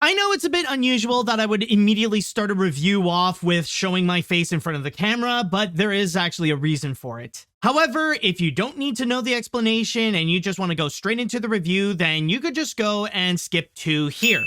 I know it's a bit unusual that I would immediately start a review off with showing my face in front of the camera, but there is actually a reason for it. However, if you don't need to know the explanation and you just want to go straight into the review, then you could just go and skip to here.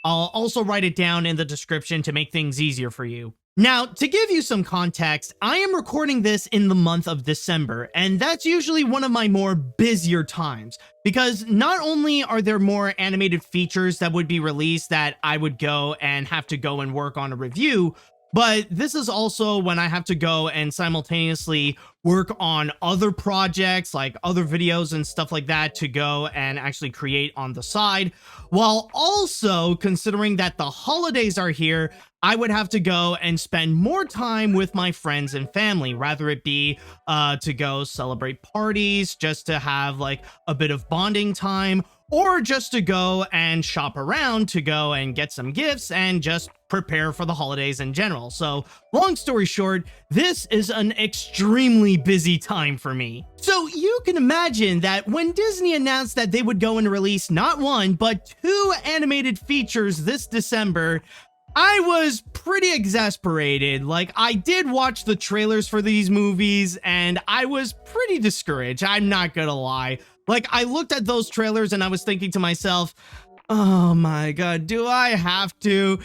I'll also write it down in the description to make things easier for you. Now, to give you some context, I am recording this in the month of December, and that's usually one of my more busier times, because not only are there more animated features that would be released that I would go and have to go and work on a review, but this is also when I have to go and simultaneously work on other projects, like other videos and stuff like that, to go and actually create on the side, while also considering that the holidays are here. I would have to go and spend more time with my friends and family, rather it be to go celebrate parties, just to have like a bit of bonding time, or just to go and shop around to go and get some gifts and just prepare for the holidays in general. So long story short, this is an extremely busy time for me. So you can imagine that when Disney announced that they would go and release not one, but 2 animated features this December, I was pretty exasperated. Like, I did watch the trailers for these movies and I was pretty discouraged. I'm not gonna lie. Like, I looked at those trailers and I was thinking to myself, oh my god, do I have to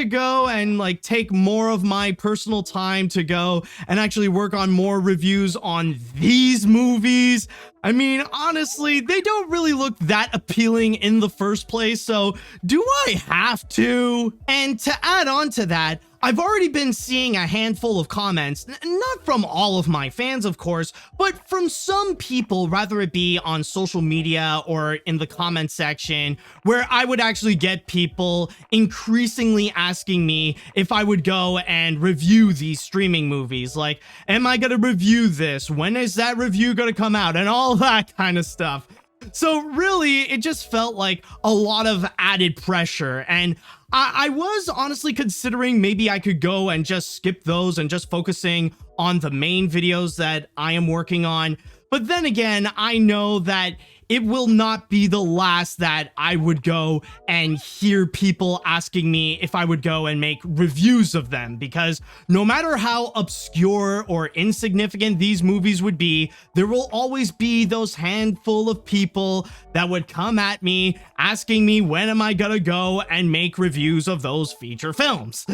go and like take more of my personal time to go and actually work on more reviews on these movies? I mean, honestly, they don't really look that appealing in the first place, so do I have to? And to add on to that, I've already been seeing a handful of comments, not from all of my fans, of course, but from some people, rather it be on social media or in the comment section, where I would actually get people increasingly asking me if I would go and review these streaming movies. Like, am I gonna review this? When is that review gonna come out? And all that kind of stuff. So really, it just felt like a lot of added pressure, and I was honestly considering maybe I could go and just skip those and just focusing on the main videos that I am working on. But then again, I know that it will not be the last that I would go and hear people asking me if I would go and make reviews of them, because no matter how obscure or insignificant these movies would be, there will always be those handful of people that would come at me asking me when am I gonna go and make reviews of those feature films.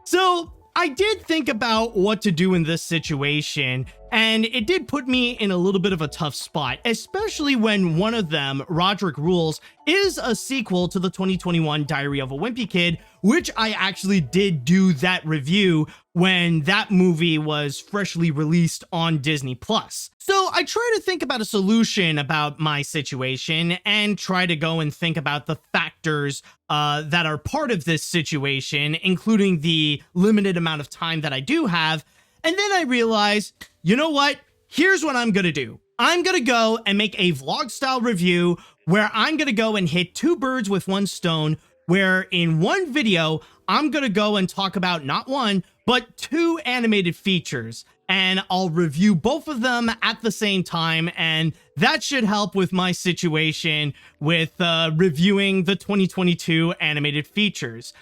So I did think about what to do in this situation, and it did put me in a little bit of a tough spot, especially when one of them, Rodrick Rules, is a sequel to the 2021 Diary of a Wimpy Kid, which I actually did do that review when that movie was freshly released on Disney+. So I try to think about a solution about my situation and try to go and think about the factors that are part of this situation, including the limited amount of time that I do have. And then I realized, you know what? Here's what I'm gonna do. I'm gonna go and make a vlog style review where I'm gonna go and hit 2 birds with 1 stone, where in one video, I'm gonna go and talk about not 1, but 2 animated features. And I'll review both of them at the same time, and that should help with my situation with reviewing the 2022 animated features.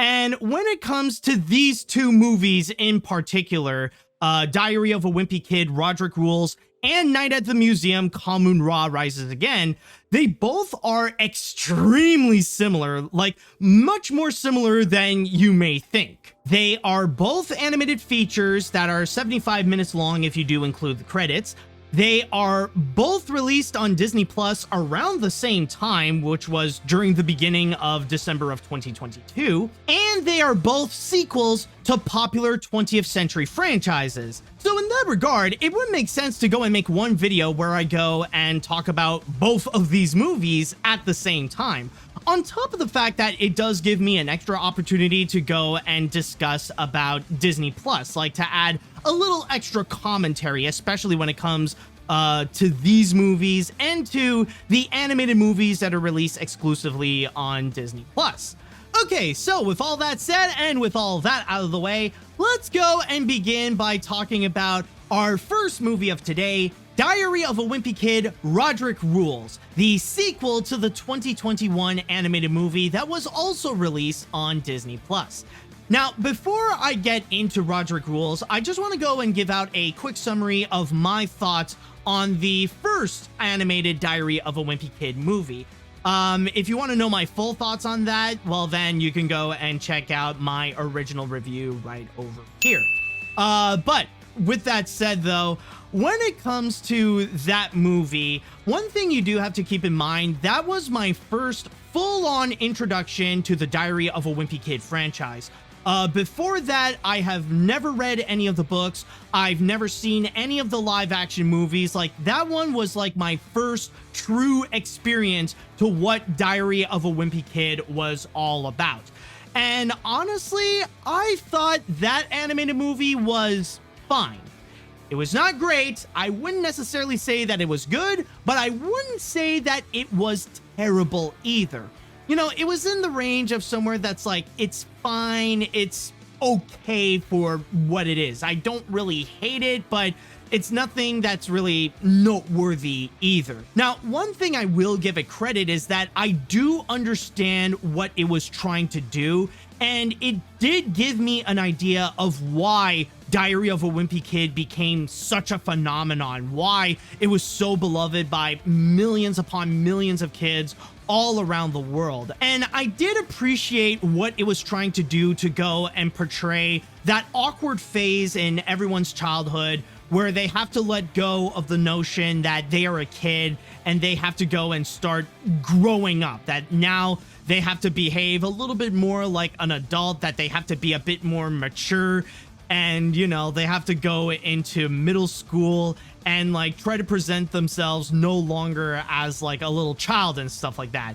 And when it comes to these 2 movies in particular, Diary of a Wimpy Kid, Rodrick Rules, and Night at the Museum, Kahmunrah Rises Again, they both are extremely similar, like much more similar than you may think. They are both animated features that are 75 minutes long if you do include the credits. They are both released on Disney Plus around the same time, which was during the beginning of December of 2022, and they are both sequels to popular 20th century franchises. So in that regard, it would make sense to go and make one video where I go and talk about both of these movies at the same time. On top of the fact that it does give me an extra opportunity to go and discuss about Disney Plus, like to add a little extra commentary, especially when it comes to these movies and to the animated movies that are released exclusively on Disney Plus. Okay, so with all that said and with all that out of the way, let's go and begin by talking about our first movie of today, Diary of a Wimpy Kid, Rodrick Rules, the sequel to the 2021 animated movie that was also released on Disney+. Now, before I get into Rodrick Rules, I just want to go and give out a quick summary of my thoughts on the first animated Diary of a Wimpy Kid movie. If you want to know my full thoughts on that, well, then you can go and check out my original review right over here. But with that said, though, when it comes to that movie, one thing you do have to keep in mind, that was my first full-on introduction to the Diary of a Wimpy Kid franchise. Before that, I have never read any of the books. I've never seen any of the live-action movies. Like, that one was like my first true experience to what Diary of a Wimpy Kid was all about. And honestly, I thought that animated movie was fine. It was not great. I wouldn't necessarily say that it was good, but I wouldn't say that it was terrible either. You know, it was in the range of somewhere that's like, it's fine, it's okay for what it is. I don't really hate it, but it's nothing that's really noteworthy either. Now, one thing I will give it credit is that I do understand what it was trying to do, and it did give me an idea of why Diary of a Wimpy Kid became such a phenomenon, why it was so beloved by millions upon millions of kids all around the world. And I did appreciate what it was trying to do to go and portray that awkward phase in everyone's childhood where they have to let go of the notion that they are a kid and they have to go and start growing up, that now they have to behave a little bit more like an adult, that they have to be a bit more mature, and, you know, they have to go into middle school and like try to present themselves no longer as like a little child and stuff like that.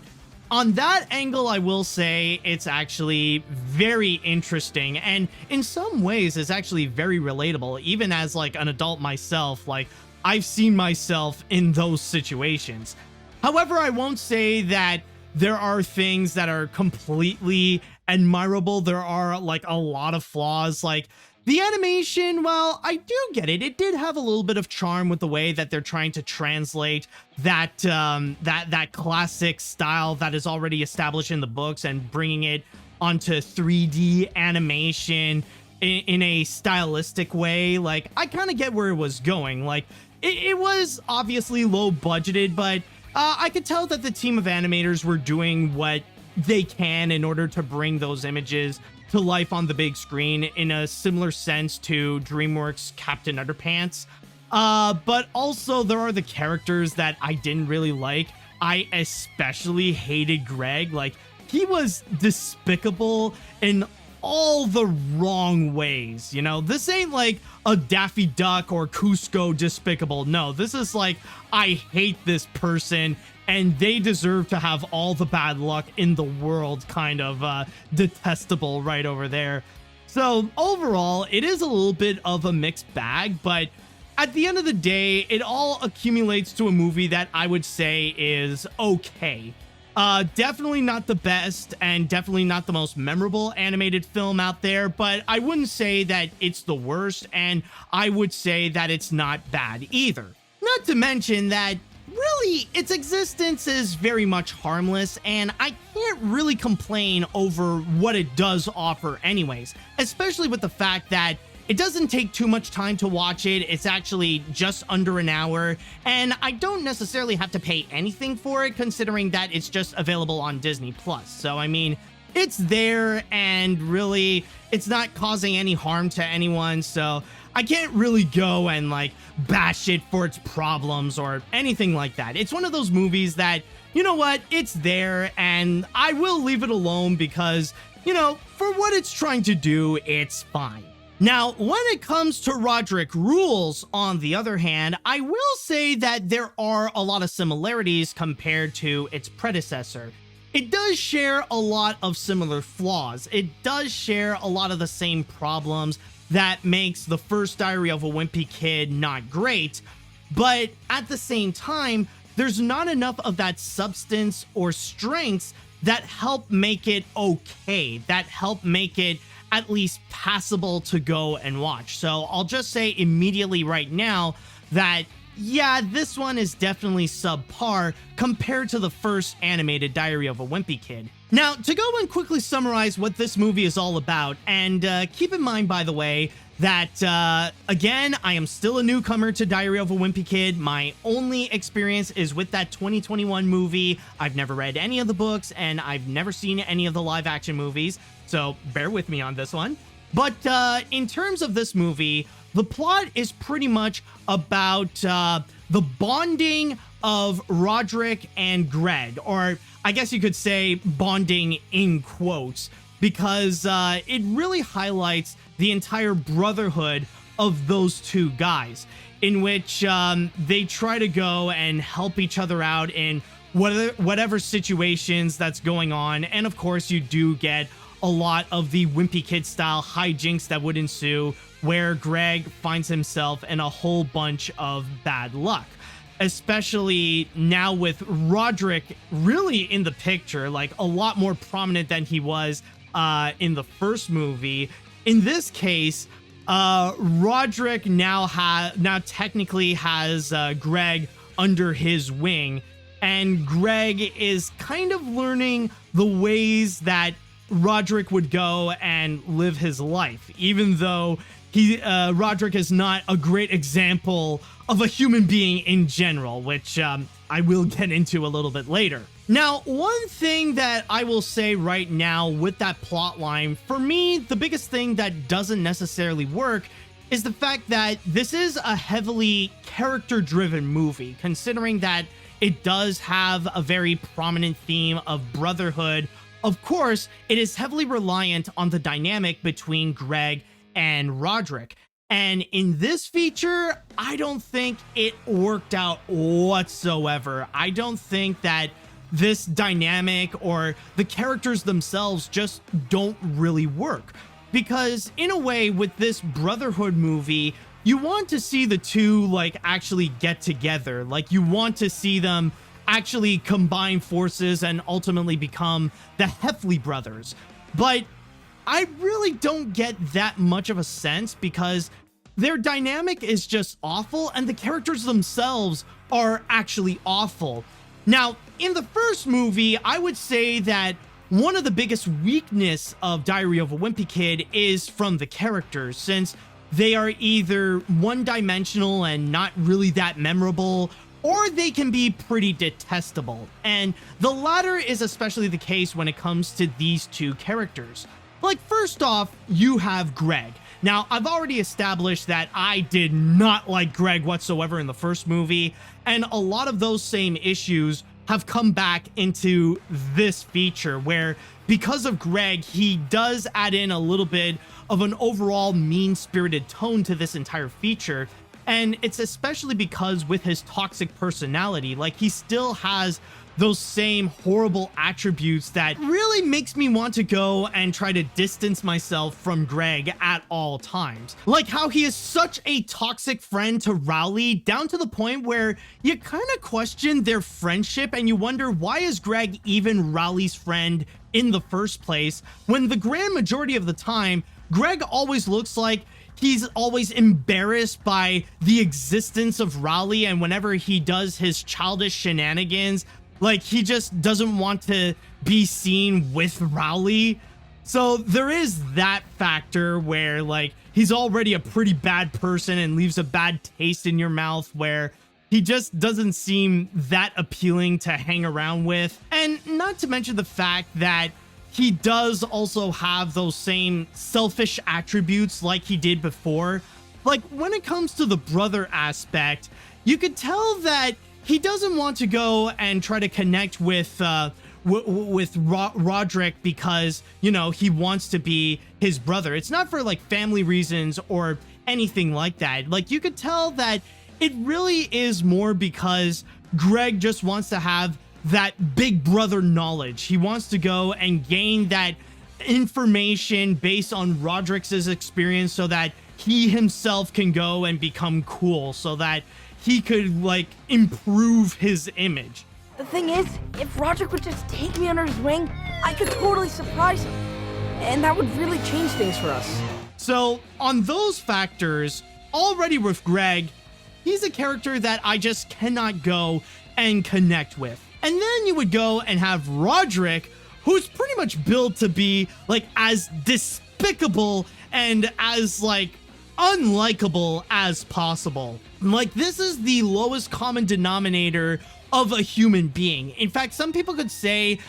On that angle, I will say it's actually very interesting, and in some ways it's actually very relatable. Even as like an adult myself, like I've seen myself in those situations. However, I won't say that there are things that are completely admirable. There are like a lot of flaws. Like the animation, well, I do get it. It did have a little bit of charm with the way that they're trying to translate that that classic style that is already established in the books and bringing it onto 3D animation in a stylistic way. Like, I kind of get where it was going. Like, it was obviously low budgeted, but I could tell that the team of animators were doing what they can in order to bring those images to life on the big screen in a similar sense to DreamWorks' Captain Underpants. But also there are the characters that I didn't really like. I especially hated Greg. Like, he was despicable in all the wrong ways. You know, this ain't like a Daffy Duck or Cusco despicable. No, this is like, I hate this person and they deserve to have all the bad luck in the world kind of detestable right over there. So overall, it is a little bit of a mixed bag, but at the end of the day, it all accumulates to a movie that I would say is okay. Definitely not the best and definitely not the most memorable animated film out there, but I wouldn't say that it's the worst, and I would say that it's not bad either. Not to mention that really its existence is very much harmless, and I can't really complain over what it does offer anyways, especially with the fact that it doesn't take too much time to watch it. It's actually just under an hour, and I don't necessarily have to pay anything for it, considering that it's just available on Disney+. So, I mean, it's there, and really, it's not causing any harm to anyone, so I can't really go and, like, bash it for its problems or anything like that. It's one of those movies that, you know what, it's there, and I will leave it alone because, you know, for what it's trying to do, it's fine. Now, when it comes to Rodrick Rules, on the other hand, I will say that there are a lot of similarities compared to its predecessor. It does share a lot of similar flaws. It does share a lot of the same problems that makes the first Diary of a Wimpy Kid not great, but at the same time, there's not enough of that substance or strengths that help make it okay, that help make it at least passable to go and watch. So I'll just say immediately right now that yeah, this one is definitely subpar compared to the first animated Diary of a Wimpy Kid. Now, to go and quickly summarize what this movie is all about, and keep in mind, by the way, that, again, I am still a newcomer to Diary of a Wimpy Kid. My only experience is with that 2021 movie. I've never read any of the books, and I've never seen any of the live-action movies, so bear with me on this one. But in terms of this movie, the plot is pretty much about the bonding of Rodrick and Greg, or I guess you could say bonding in quotes, because it really highlights the entire brotherhood of those two guys, in which they try to go and help each other out in whatever situations that's going on. And of course, you do get a lot of the Wimpy Kid style hijinks that would ensue, where Greg finds himself in a whole bunch of bad luck, especially now with Rodrick really in the picture, like a lot more prominent than he was in the first movie. In this case, Rodrick now technically has Greg under his wing, and Greg is kind of learning the ways that Rodrick would go and live his life, even though Rodrick is not a great example of a human being in general, which I will get into a little bit later. Now, one thing that I will say right now with that plot line, for me, the biggest thing that doesn't necessarily work is the fact that this is a heavily character-driven movie, considering that it does have a very prominent theme of brotherhood. Of course, it is heavily reliant on the dynamic between Greg and Rodrick. And in this feature, I don't think it worked out whatsoever. I don't think that this dynamic or the characters themselves just don't really work. Because in a way, with this brotherhood movie, you want to see the two like actually get together. Like, you want to see them actually combine forces and ultimately become the Heffley brothers. But I really don't get that much of a sense, because their dynamic is just awful and the characters themselves are actually awful. Now, in the first movie, I would say that one of the biggest weakness of Diary of a Wimpy Kid is from the characters, since they are either one-dimensional and not really that memorable, or they can be pretty detestable. And the latter is especially the case when it comes to these two characters. Like, first off, you have Greg. Now, I've already established that I did not like Greg whatsoever in the first movie, and a lot of those same issues have come back into this feature, where because of Greg, he does add in a little bit of an overall mean-spirited tone to this entire feature. And it's especially because with his toxic personality, like, he still has those same horrible attributes that really makes me want to go and try to distance myself from Greg at all times. Like how he is such a toxic friend to Rowley, down to the point where you kind of question their friendship and you wonder, why is Greg even Rowley's friend in the first place, when the grand majority of the time, Greg always looks like he's always embarrassed by the existence of Rowley, and whenever he does his childish shenanigans, like, he just doesn't want to be seen with Rowley. So there is that factor where, like, he's already a pretty bad person and leaves a bad taste in your mouth, where he just doesn't seem that appealing to hang around with. And not to mention the fact that he does also have those same selfish attributes like he did before. Like, when it comes to the brother aspect, you could tell that he doesn't want to go and try to connect with Rodrick because, you know, he wants to be his brother. It's not for, like, family reasons or anything like that. Like, you could tell that it really is more because Greg just wants to have that big brother knowledge. He wants to go and gain that information based on Rodrick's experience so that he himself can go and become cool, so that he could, like, improve his image. The thing is, if Rodrick would just take me under his wing, I could totally surprise him. And that would really change things for us. So, on those factors, already with Greg, he's a character that I just cannot go and connect with. And then you would go and have Rodrick, who's pretty much built to be like as despicable and as like unlikable as possible. Like, this is the lowest common denominator of a human being. In fact, some people could say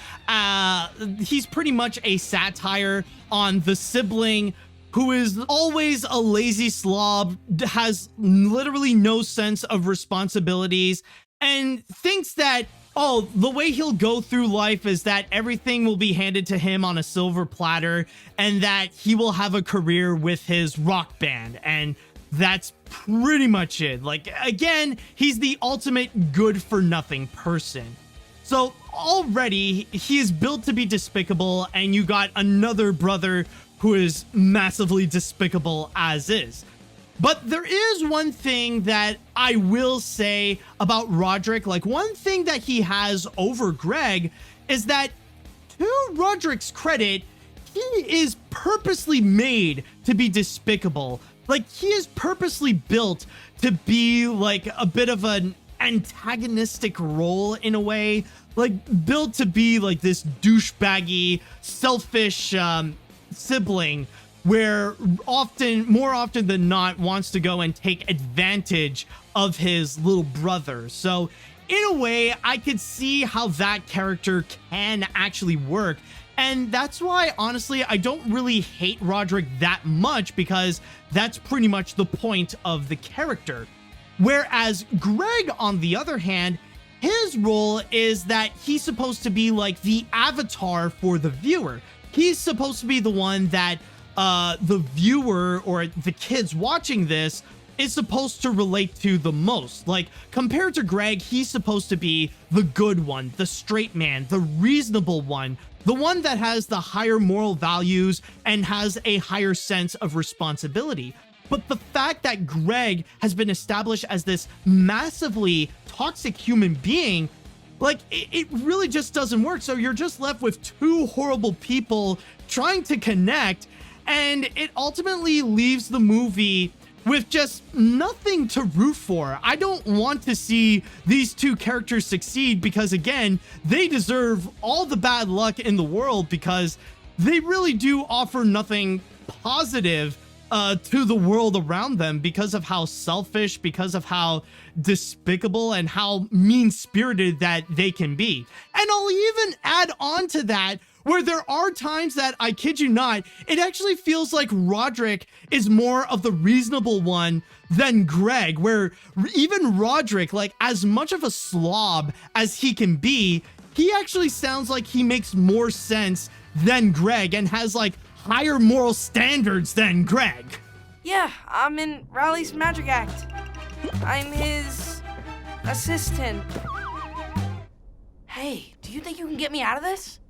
he's pretty much a satire on the sibling who is always a lazy slob, has literally no sense of responsibilities, and thinks that, oh, the way he'll go through life is that everything will be handed to him on a silver platter and that he will have a career with his rock band. And that's pretty much it. Like, again, he's the ultimate good for nothing person. So already he is built to be despicable, and you got another brother who is massively despicable as is. But there is one thing that I will say about Rodrick. Like, one thing that he has over Greg is that, to Rodrick's credit, he is purposely made to be despicable. Like, he is purposely built to be like a bit of an antagonistic role in a way, like built to be like this douchebaggy, selfish sibling where more often than not wants to go and take advantage of his little brother. So in a way, I could see how that character can actually work. And that's why, honestly, I don't really hate Rodrick that much, because that's pretty much the point of the character. Whereas Greg, on the other hand, his role is that he's supposed to be like the avatar for the viewer. He's supposed to be the one that the viewer or the kids watching this is supposed to relate to the most. Like, compared to Greg, he's supposed to be the good one, the straight man, the reasonable one, the one that has the higher moral values and has a higher sense of responsibility. But the fact that Greg has been established as this massively toxic human being, like, it really just doesn't work. So you're just left with two horrible people trying to connect, and it ultimately leaves the movie with just nothing to root for. I don't want to see these two characters succeed, because again, they deserve all the bad luck in the world, because they really do offer nothing positive to the world around them, because of how selfish, because of how despicable and how mean-spirited that they can be. And I'll even add on to that, where there are times that, I kid you not, it actually feels like Rodrick is more of the reasonable one than Greg, where even Rodrick, like, as much of a slob as he can be, he actually sounds like he makes more sense than Greg and has like higher moral standards than Greg. Yeah, I'm in Riley's magic act. I'm his assistant. Hey, do you think you can get me out of this?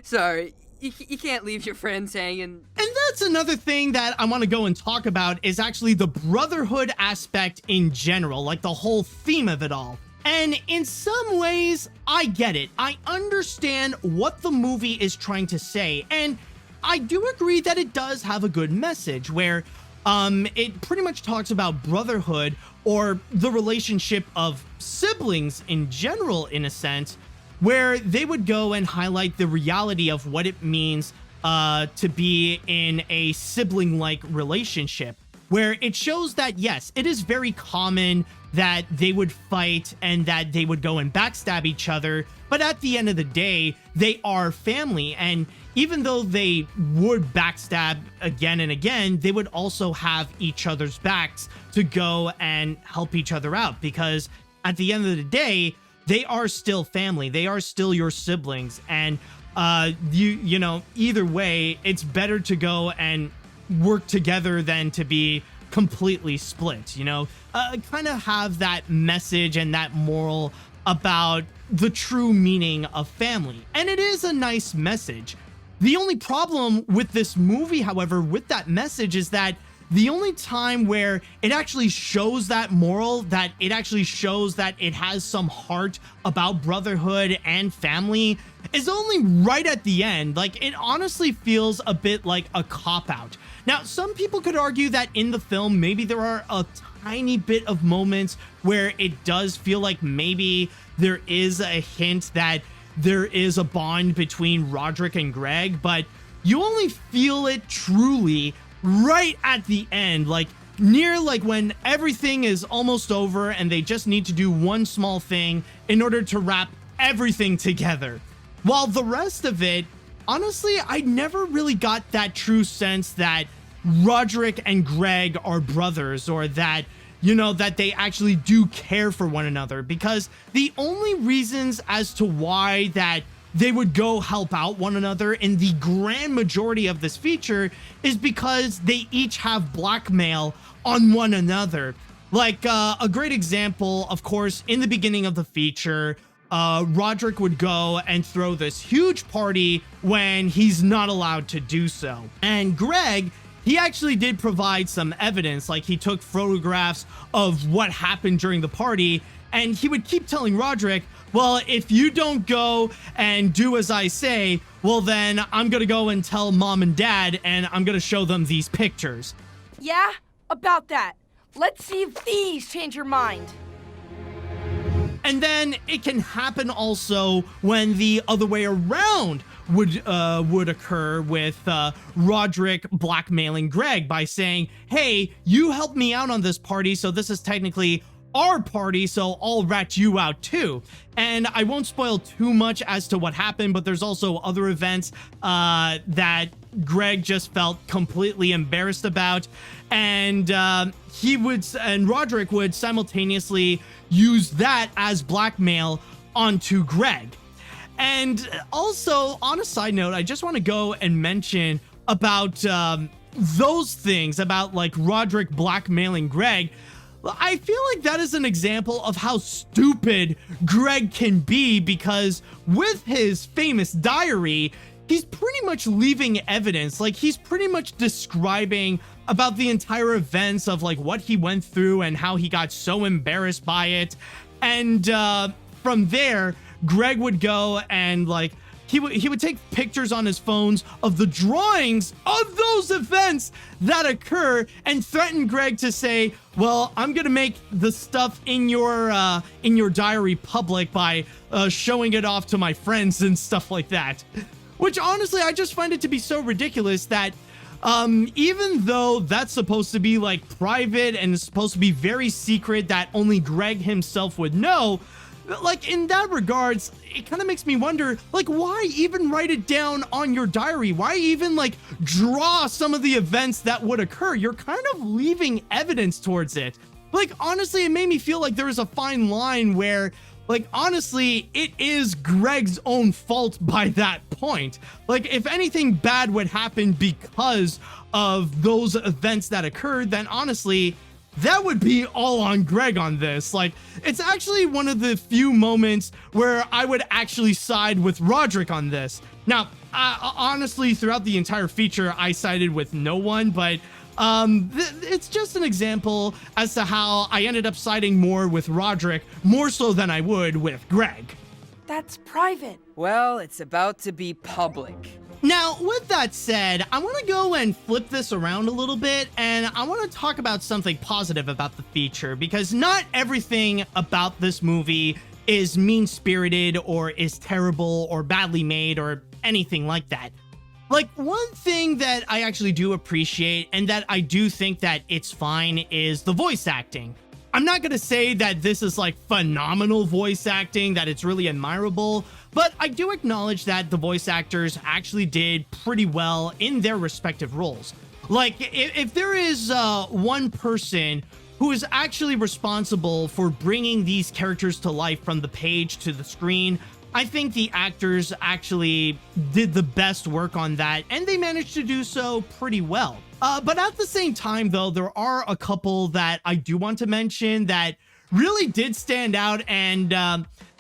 Sorry, you can't leave your friends hanging. And that's another thing that I want to go and talk about, is actually the brotherhood aspect in general, like the whole theme of it all. And in some ways, I get it. I understand what the movie is trying to say, and I do agree that it does have a good message, where it pretty much talks about brotherhood, or the relationship of siblings in general, in a sense, where they would go and highlight the reality of what it means to be in a sibling-like relationship, where it shows that, yes, it is very common that they would fight and that they would go and backstab each other, but at the end of the day, they are family. And even though they would backstab again and again, they would also have each other's backs to go and help each other out, because at the end of the day, they are still family. They are still your siblings. And you know, either way, it's better to go and work together than to be completely split, you know? Kind of have that message and that moral about the true meaning of family. And it is a nice message. The only problem with this movie, however, with that message, is that the only time where it actually shows that moral, that it actually shows that it has some heart about brotherhood and family, is only right at the end. Like, it honestly feels a bit like a cop-out. Now, some people could argue that in the film, maybe there are a tiny bit of moments where it does feel like maybe there is a hint that there is a bond between Rodrick and Greg, but you only feel it truly right at the end, like near like when everything is almost over and they just need to do one small thing in order to wrap everything together. While the rest of it, honestly, I never really got that true sense that Rodrick and Greg are brothers, or that, you know, that they actually do care for one another, because the only reasons as to why that they would go help out one another in the grand majority of this feature is because they each have blackmail on one another. Like, a great example, of course, in the beginning of the feature, Rodrick would go and throw this huge party when he's not allowed to do so. And Greg, he actually did provide some evidence, like he took photographs of what happened during the party, and he would keep telling Rodrick, well, if you don't go and do as I say, well, then I'm gonna go and tell mom and dad, and I'm gonna show them these pictures. Yeah, about that. Let's see if these change your mind. And then it can happen also when the other way around would occur, with Rodrick blackmailing Greg by saying, hey, you helped me out on this party, so this is technically our party, so I'll rat you out too. And I won't spoil too much as to what happened, but there's also other events that Greg just felt completely embarrassed about, and Rodrick would simultaneously use that as blackmail onto Greg. And also, on a side note, I just want to go and mention about those things, about like Rodrick blackmailing Greg. I feel like that is an example of how stupid Greg can be, because with his famous diary, he's pretty much leaving evidence. Like, he's pretty much describing about the entire events of like what he went through and how he got so embarrassed by it. And from there, Greg would go and like he would take pictures on his phones of the drawings of those events that occur and threaten Greg to say, well, I'm gonna make the stuff in your diary public by showing it off to my friends and stuff like that. Which honestly, I just find it to be so ridiculous that even though that's supposed to be like private and it's supposed to be very secret that only Greg himself would know, like in that regards, it kind of makes me wonder, like, why even write it down on your diary? Why even like draw some of the events that would occur? You're kind of leaving evidence towards it. Like, honestly, it made me feel like there is a fine line where, like, honestly, it is Greg's own fault by that point. Like, if anything bad would happen because of those events that occurred, then honestly, that would be all on Greg on this. Like, it's actually one of the few moments where I would actually side with Rodrick on this. Now, honestly, throughout the entire feature, I sided with no one, but it's just an example as to how I ended up siding more with Rodrick, more so than I would with Greg. That's private. Well, it's about to be public. Now, with that said, I want to go and flip this around a little bit, and I want to talk about something positive about the feature, because not everything about this movie is mean-spirited or is terrible or badly made or anything like that. Like, one thing that I actually do appreciate and that I do think that it's fine is the voice acting. I'm not gonna say that this is like phenomenal voice acting, that it's really admirable, but I do acknowledge that the voice actors actually did pretty well in their respective roles. Like, if there is one person who is actually responsible for bringing these characters to life from the page to the screen, I think the actors actually did the best work on that, and they managed to do so pretty well. But at the same time, though, there are a couple that I do want to mention that really did stand out, and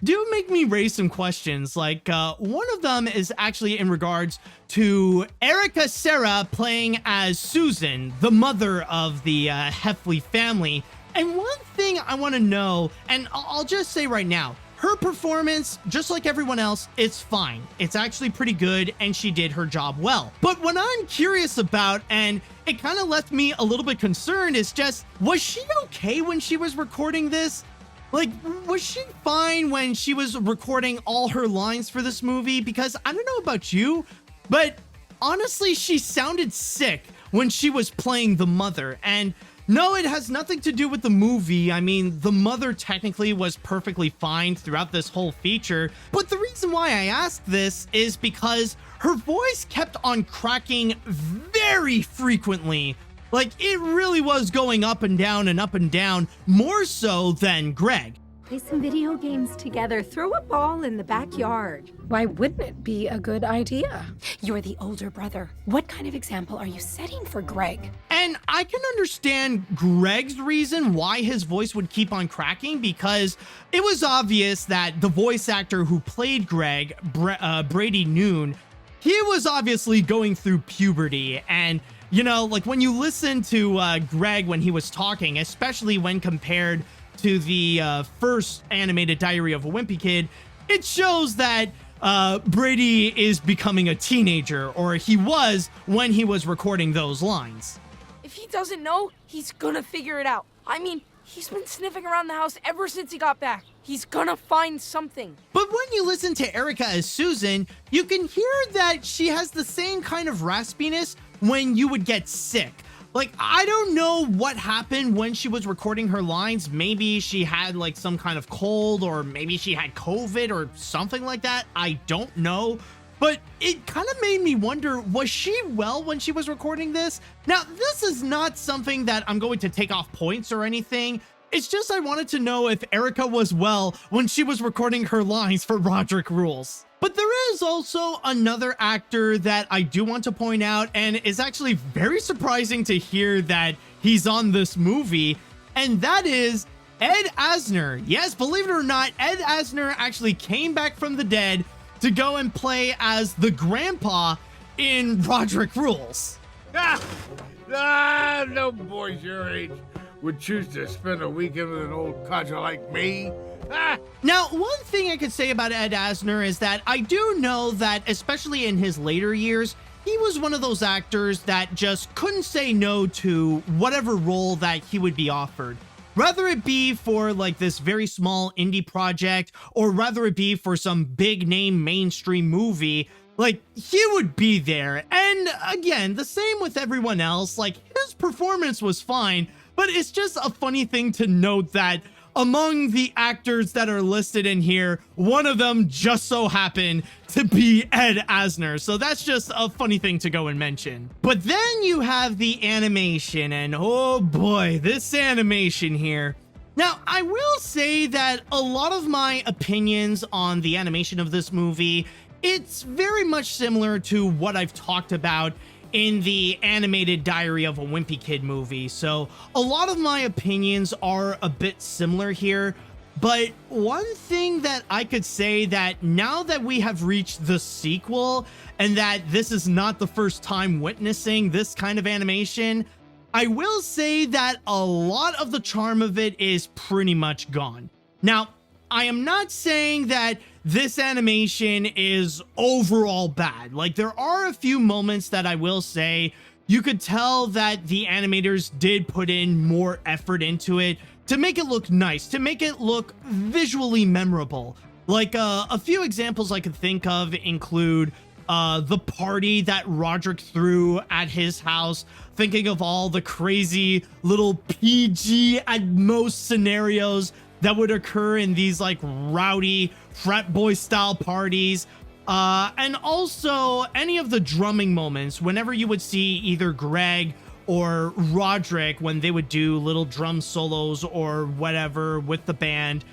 do make me raise some questions. Like, one of them is actually in regards to Erica Serra playing as Susan, the mother of the Heffley family. And one thing I want to know, and I'll just say right now, her performance, just like everyone else, it's fine. It's actually pretty good, and she did her job well. But what I'm curious about, and it kind of left me a little bit concerned, is just, was she okay when she was recording this? Like, was she fine when she was recording all her lines for this movie? Because I don't know about you, but honestly, she sounded sick when she was playing the mother. And no, it has nothing to do with the movie. I mean, the mother technically was perfectly fine throughout this whole feature. But the reason why I asked this is because her voice kept on cracking very frequently. Like, it really was going up and down, more so than Greg. Play some video games together. Throw a ball in the backyard. Why wouldn't it be a good idea? You're the older brother. What kind of example are you setting for Greg? And I can understand Greg's reason why his voice would keep on cracking, because it was obvious that the voice actor who played Greg, Brady Noon, he was obviously going through puberty. And you know, like when you listen to Greg when he was talking, especially when compared to the first animated Diary of a Wimpy Kid, it shows that Brady is becoming a teenager, or he was when he was recording those lines. If he doesn't know, he's gonna figure it out. I mean, he's been sniffing around the house ever since he got back. He's gonna find something. But when you listen to Erica as Susan, you can hear that she has the same kind of raspiness when you would get sick. Like, I don't know what happened when she was recording her lines. Maybe she had like some kind of cold, or maybe she had COVID or something like that. I don't know. But it kind of made me wonder, was she well when she was recording this? Now, this is not something that I'm going to take off points or anything. It's just I wanted to know if Erica was well when she was recording her lines for Rodrick Rules. But there is also another actor that I do want to point out, and it's actually very surprising to hear that he's on this movie, and that is Ed Asner. Yes, believe it or not, Ed Asner actually came back from the dead to go and play as the grandpa in Rodrick Rules. No boys your age would choose to spend a weekend with an old codger like me. Now, one thing I could say about Ed Asner is that I do know that, especially in his later years, he was one of those actors that just couldn't say no to whatever role that he would be offered. Rather it be for like this very small indie project, or rather it be for some big name mainstream movie, like he would be there. And again, the same with everyone else. Like, his performance was fine, but it's just a funny thing to note that among the actors that are listed in here, one of them just so happened to be Ed Asner. So that's just a funny thing to go and mention. But then you have the animation, and oh boy, this animation here. Now, I will say that a lot of my opinions on the animation of this movie, it's very much similar to what I've talked about in the animated Diary of a Wimpy Kid movie. So a lot of my opinions are a bit similar here. But one thing that I could say, that now that we have reached the sequel, and that this is not the first time witnessing this kind of animation, I will say that a lot of the charm of it is pretty much gone. Now, I am not saying that this animation is overall bad. Like, there are a few moments that I will say you could tell that the animators did put in more effort into it to make it look nice, to make it look visually memorable. Like, a few examples I could think of include the party that Rodrick threw at his house, thinking of all the crazy little PG at most scenarios that would occur in these like rowdy frat boy style parties. And also any of the drumming moments, whenever you would see either Greg or Rodrick, when they would do little drum solos or whatever with the band,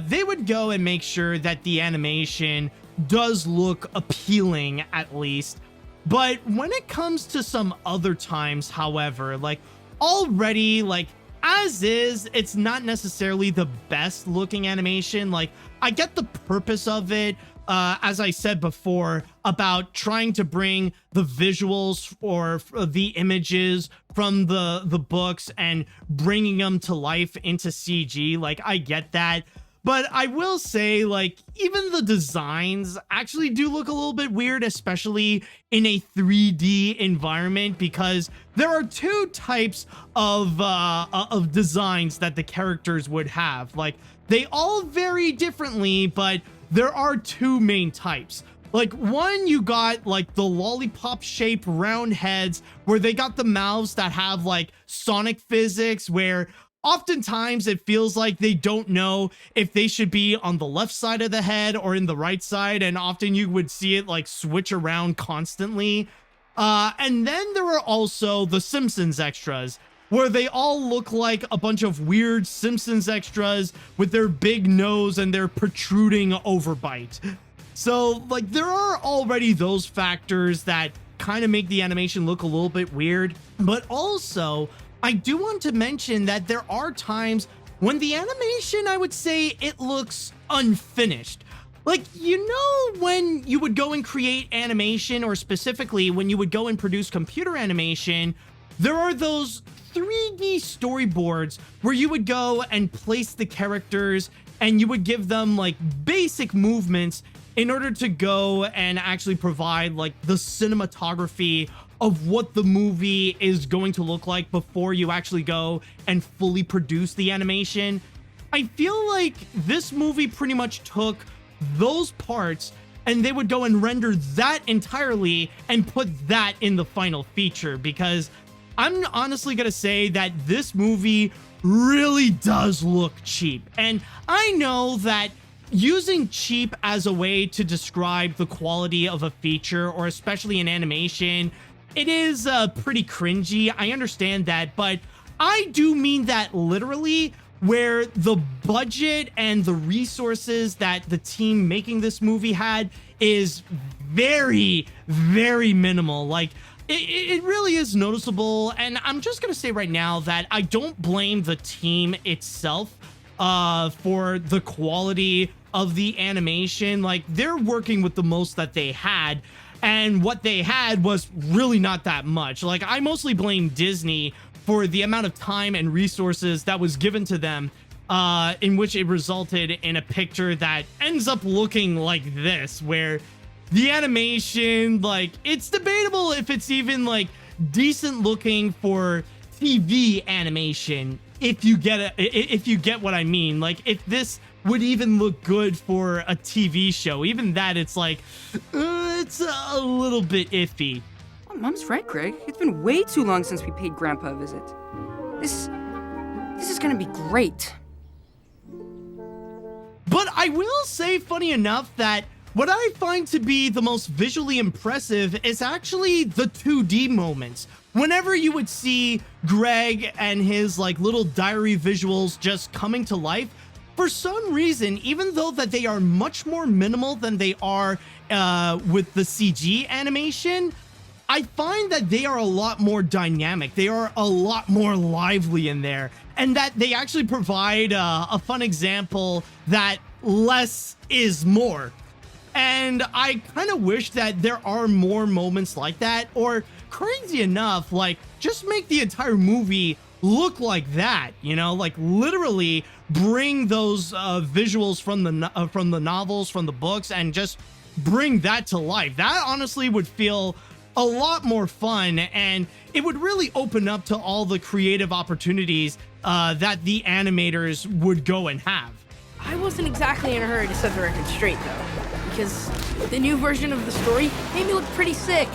they would go and make sure that the animation does look appealing at least. But when it comes to some other times, however, like already, like as is, it's not necessarily the best looking animation. Like, I get the purpose of it, as I said before, about trying to bring the visuals or the images from the books and bringing them to life into CG. Like, I get that. But I will say, like, even the designs actually do look a little bit weird, especially in a 3D environment, because there are two types of designs that the characters would have. Like, they all vary differently, but there are two main types. Like, one, you got like the lollipop shaped round heads where they got the mouths that have like sonic physics, where oftentimes it feels like they don't know if they should be on the left side of the head or in the right side, and often you would see it like switch around constantly. And then there are also the Simpsons extras, where they all look like a bunch of weird Simpsons extras with their big nose and their protruding overbite. So, like, there are already those factors that kind of make the animation look a little bit weird, but also I do want to mention that there are times when the animation, I would say, it looks unfinished. Like, you know, when you would go and create animation, or specifically when you would go and produce computer animation, there are those 3D storyboards where you would go and place the characters and you would give them like basic movements in order to go and actually provide like the cinematography of what the movie is going to look like before you actually go and fully produce the animation. I feel like this movie pretty much took those parts and they would go and render that entirely and put that in the final feature, because I'm honestly gonna say that this movie really does look cheap. And I know that using cheap as a way to describe the quality of a feature, or especially an animation, it is pretty cringy. I understand that, but I do mean that literally, where the budget and the resources that the team making this movie had is very, very minimal. Like, it really is noticeable. And I'm just gonna say right now that I don't blame the team itself for the quality of the animation. Like, they're working with the most that they had, and what they had was really not that much. Like, I mostly blame Disney for the amount of time and resources that was given to them, in which it resulted in a picture that ends up looking like this, where the animation, like, it's debatable if it's even like decent looking for TV animation, if you get what I mean. Like, if this would even look good for a TV show, even that, it's like, it's a little bit iffy. Oh, Mom's right, Greg. It's been way too long since we paid Grandpa a visit. This is gonna be great. But I will say, funny enough, that what I find to be the most visually impressive is actually the 2D moments. Whenever you would see Greg and his like little diary visuals just coming to life, for some reason, even though that they are much more minimal than they are with the CG animation, I find that they are a lot more dynamic. They are a lot more lively in there, and that they actually provide a fun example that less is more. And I kind of wish that there are more moments like that, or crazy enough, like, just make the entire movie look like that, you know, like literally bring those visuals from the novels, from the books, and just bring that to life. That honestly would feel a lot more fun, and it would really open up to all the creative opportunities that the animators would go and have. I wasn't exactly in a hurry to set the record straight, though, because the new version of the story made me look pretty sick.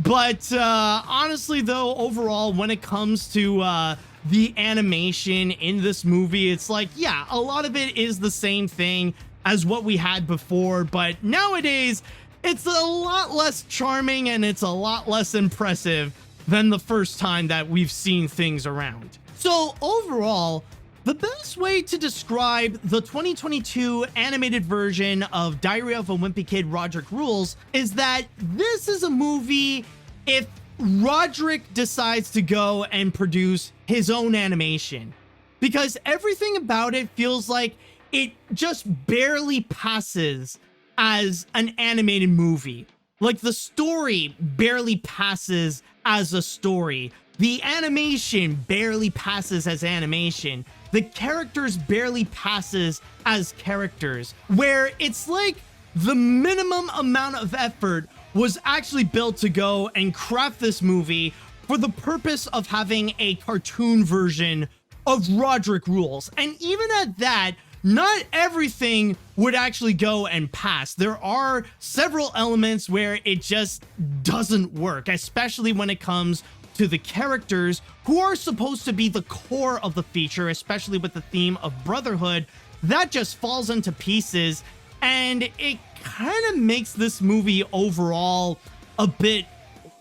But honestly, though, overall, when it comes to the animation in this movie, it's like, yeah, a lot of it is the same thing as what we had before, but nowadays, it's a lot less charming and it's a lot less impressive than the first time that we've seen things around. So overall, the best way to describe the 2022 animated version of Diary of a Wimpy Kid: Rodrick Rules is that this is a movie if Rodrick decides to go and produce his own animation because everything about it feels like it just barely passes as an animated movie. Like the story barely passes as a story. The animation barely passes as animation. The characters barely passes as characters. Where it's like the minimum amount of effort was actually built to go and craft this movie for the purpose of having a cartoon version of Rodrick Rules. And even at that, not everything would actually go and pass. There are several elements where it just doesn't work, especially when it comes to the characters who are supposed to be the core of the feature, especially with the theme of brotherhood. That just falls into pieces, and it kind of makes this movie overall a bit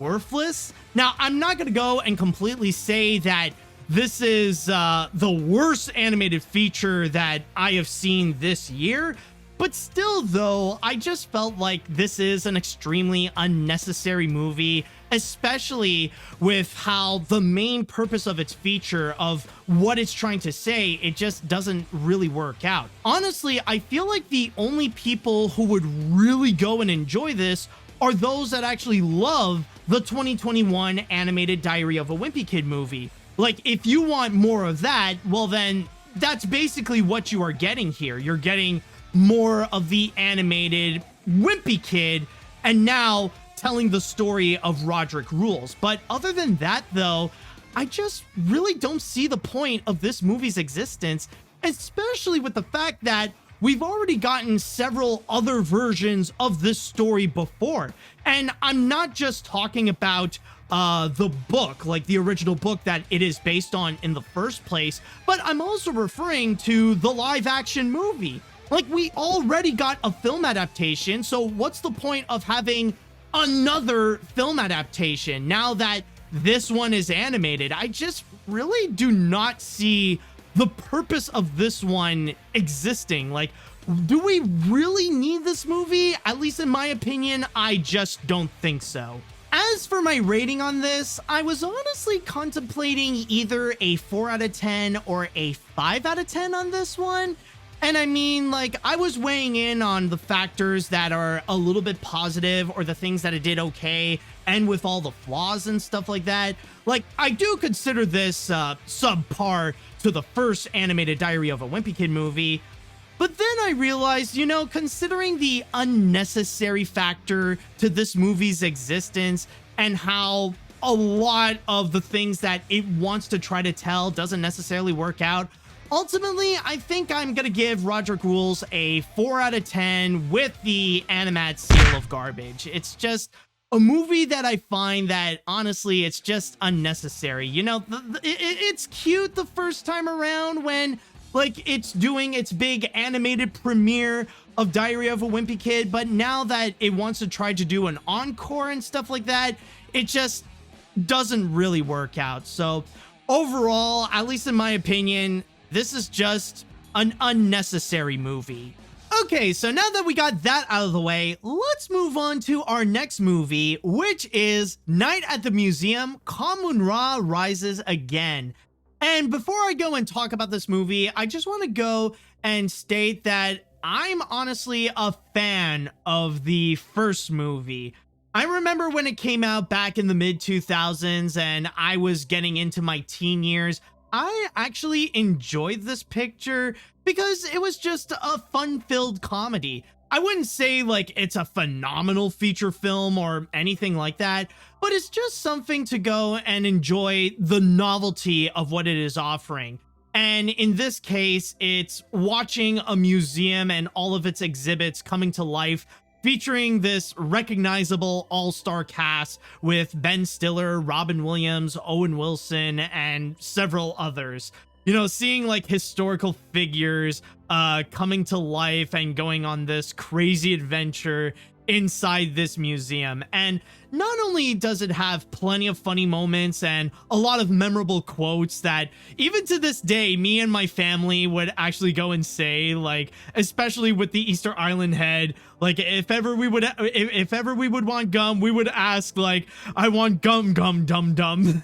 worthless. Now, I'm not going to go and completely say that this is the worst animated feature that I have seen this year, but still though, I just felt like this is an extremely unnecessary movie, especially with how the main purpose of its feature, of what it's trying to say, it just doesn't really work out. Honestly, I feel like the only people who would really go and enjoy this are those that actually love the 2021 animated Diary of a Wimpy Kid movie. Like, if you want more of that, well then, that's basically what you are getting here. You're getting more of the animated Wimpy Kid, and now telling the story of Rodrick Rules. But other than that, though, I just really don't see the point of this movie's existence, especially with the fact that we've already gotten several other versions of this story before. And I'm not just talking about the book, like the original book that it is based on in the first place, but I'm also referring to the live action movie. Like, we already got a film adaptation, so what's the point of having another film adaptation now that this one is animated? I just really do not see the purpose of this one existing. Like, do we really need this movie? At least in my opinion, I just don't think so. As for my rating on this, I was honestly contemplating either a 4 out of 10 or a 5 out of 10 on this one. And I mean, like, I was weighing in on the factors that are a little bit positive or the things that it did okay, and with all the flaws and stuff like that. Like, I do consider this subpar to the first animated Diary of a Wimpy Kid movie. But then I realized, you know, considering the unnecessary factor to this movie's existence and how a lot of the things that it wants to try to tell doesn't necessarily work out, ultimately, I think I'm going to give Rodrick Rules a 4 out of 10 with the Animat seal of garbage. It's just a movie that I find that, honestly, it's just unnecessary. You know, it's cute the first time around when, like, it's doing its big animated premiere of Diary of a Wimpy Kid, but now that it wants to try to do an encore and stuff like that, it just doesn't really work out. So overall, at least in my opinion, this is just an unnecessary movie. Okay, so now that we got that out of the way, let's move on to our next movie, which is Night at the Museum: Kahmunrah Rises Again. And before I go and talk about this movie, I just want to go and state that I'm honestly a fan of the first movie. I remember when it came out back in the mid-2000s and I was getting into my teen years, I actually enjoyed this picture because it was just a fun-filled comedy. I wouldn't say like it's a phenomenal feature film or anything like that, but it's just something to go and enjoy the novelty of what it is offering. And in this case, it's watching a museum and all of its exhibits coming to life, featuring this recognizable all-star cast with Ben Stiller, Robin Williams, Owen Wilson, and several others. You know, seeing like historical figures coming to life and going on this crazy adventure inside this museum. And not only does it have plenty of funny moments and a lot of memorable quotes that even to this day, me and my family would actually go and say, like, especially with the Easter Island head, like if ever we would want gum, we would ask, like, I want gum dum dum.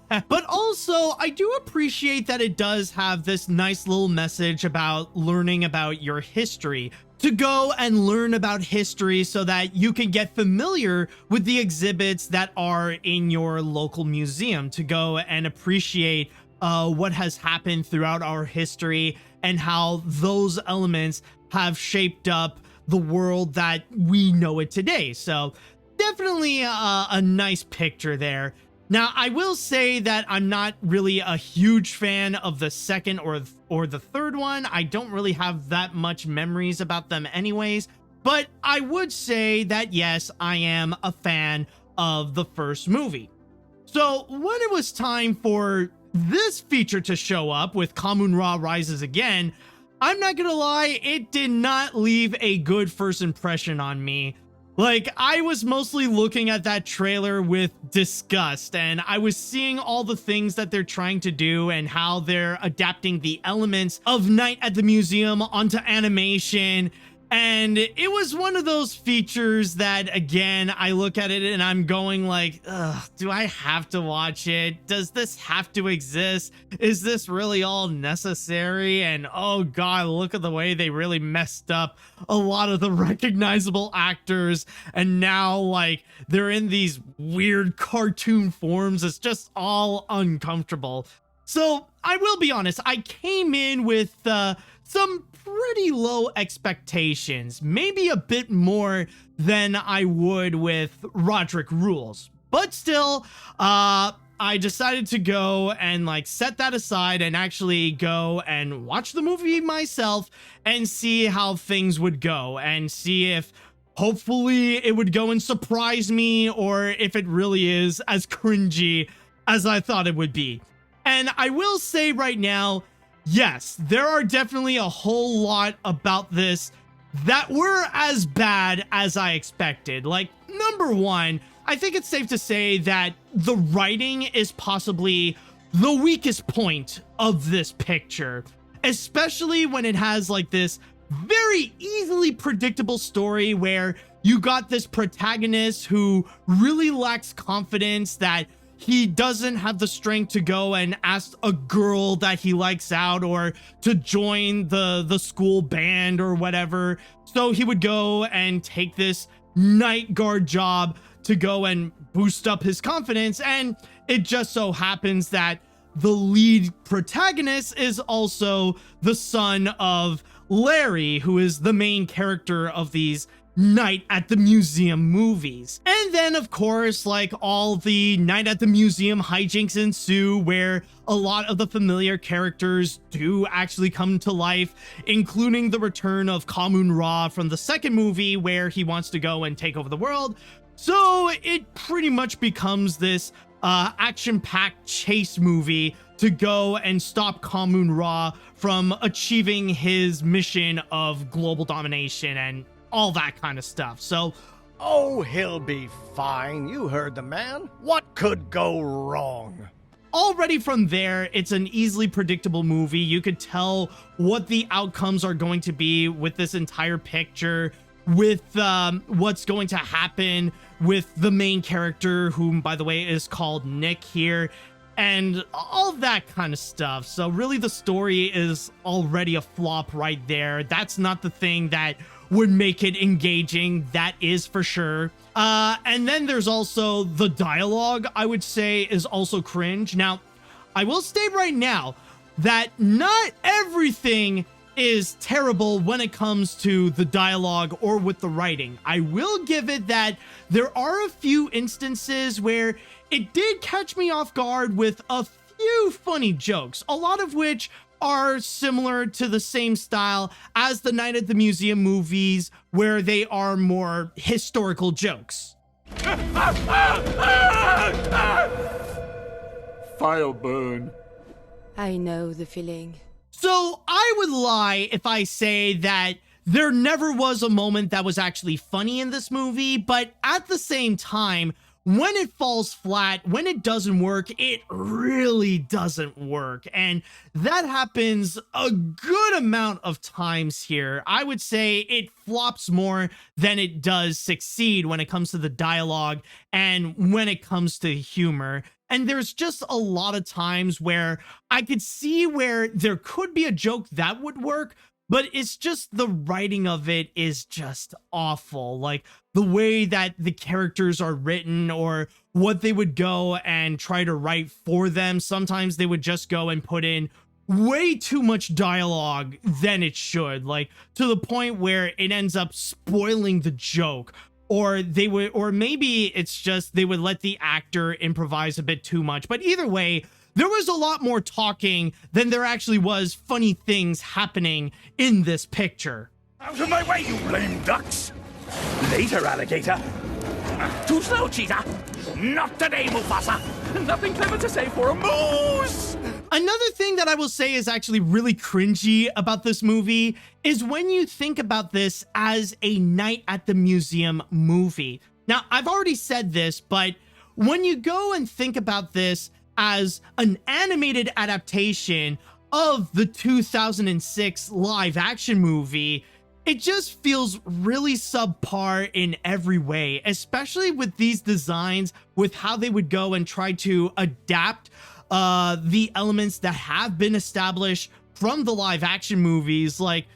But also I do appreciate that it does have this nice little message about learning about your history, to go and learn about history so that you can get familiar with the exhibits that are in your local museum, to go and appreciate what has happened throughout our history and how those elements have shaped up the world that we know it today. So definitely a nice picture there. Now, I will say that I'm not really a huge fan of the second or the third one. I don't really have that much memories about them anyways, but I would say that yes, I am a fan of the first movie. So when it was time for this feature to show up with Kahmunrah Rises Again, I'm not gonna lie, it did not leave a good first impression on me. Like, I was mostly looking at that trailer with disgust, and I was seeing all the things that they're trying to do and how they're adapting the elements of Night at the Museum onto animation. And it was one of those features that, again, I look at it and I'm going like, ugh, do I have to watch it? Does this have to exist? Is this really all necessary? And oh God, look at the way they really messed up a lot of the recognizable actors. And now, like, they're in these weird cartoon forms. It's just all uncomfortable. So I will be honest, I came in with some pretty low expectations, maybe a bit more than I would with Rodrick Rules, but still, I decided to go and like set that aside and actually go and watch the movie myself and see how things would go and see if hopefully it would go and surprise me, or if it really is as cringy as I thought it would be. And I will say right now, yes, there are definitely a whole lot about this that were as bad as I expected. Like, number one, I think it's safe to say that the writing is possibly the weakest point of this picture, especially when it has like this very easily predictable story where you got this protagonist who really lacks confidence, that he doesn't have the strength to go and ask a girl that he likes out or to join the school band or whatever. So he would go and take this night guard job to go and boost up his confidence. And it just so happens that the lead protagonist is also the son of Larry, who is the main character of these Night at the Museum movies. And then, of course, like all the Night at the Museum hijinks ensue, where a lot of the familiar characters do actually come to life, including the return of Kahmunrah from the second movie, where he wants to go and take over the world. So it pretty much becomes this action-packed chase movie to go and stop Kahmunrah from achieving his mission of global domination and all that kind of stuff. So, oh, he'll be fine. You heard the man. What could go wrong? Already from there, it's an easily predictable movie. You could tell what the outcomes are going to be with this entire picture, with what's going to happen with the main character, whom, by the way, is called Nick here, and all that kind of stuff. So really, the story is already a flop right there. That's not the thing that would make it engaging, that is for sure. And then there's also the dialogue, I would say, is also cringe. Now, I will state right now that not everything is terrible when it comes to the dialogue or with the writing. I will give it that there are a few instances where it did catch me off guard with a few funny jokes, a lot of which are similar to the same style as the Night at the Museum movies, where they are more historical jokes. Fire burn. I know the feeling. So I would lie if I say that there never was a moment that was actually funny in this movie, but at the same time, when it falls flat, when it doesn't work, it really doesn't work. And that happens a good amount of times here. I would say it flops more than it does succeed when it comes to the dialogue and when it comes to humor. And there's just a lot of times where I could see where there could be a joke that would work, but it's just the writing of it is just awful. Like the way that the characters are written or what they would go and try to write for them. Sometimes they would just go and put in way too much dialogue than it should, like to the point where it ends up spoiling the joke. Or they would, or maybe it's just they would let the actor improvise a bit too much. But either way, there was a lot more talking than there actually was funny things happening in this picture. Out of my way, you lame ducks! Later, alligator! Too slow, cheetah! Not today, Mufasa! Nothing clever to say for a moose! Another thing that I will say is actually really cringy about this movie is when you think about this as a Night at the Museum movie. Now, I've already said this, but when you go and think about this as an animated adaptation of the 2006 live action movie, it just feels really subpar in every way, especially with these designs, with how they would go and try to adapt the elements that have been established from the live action movies. Like,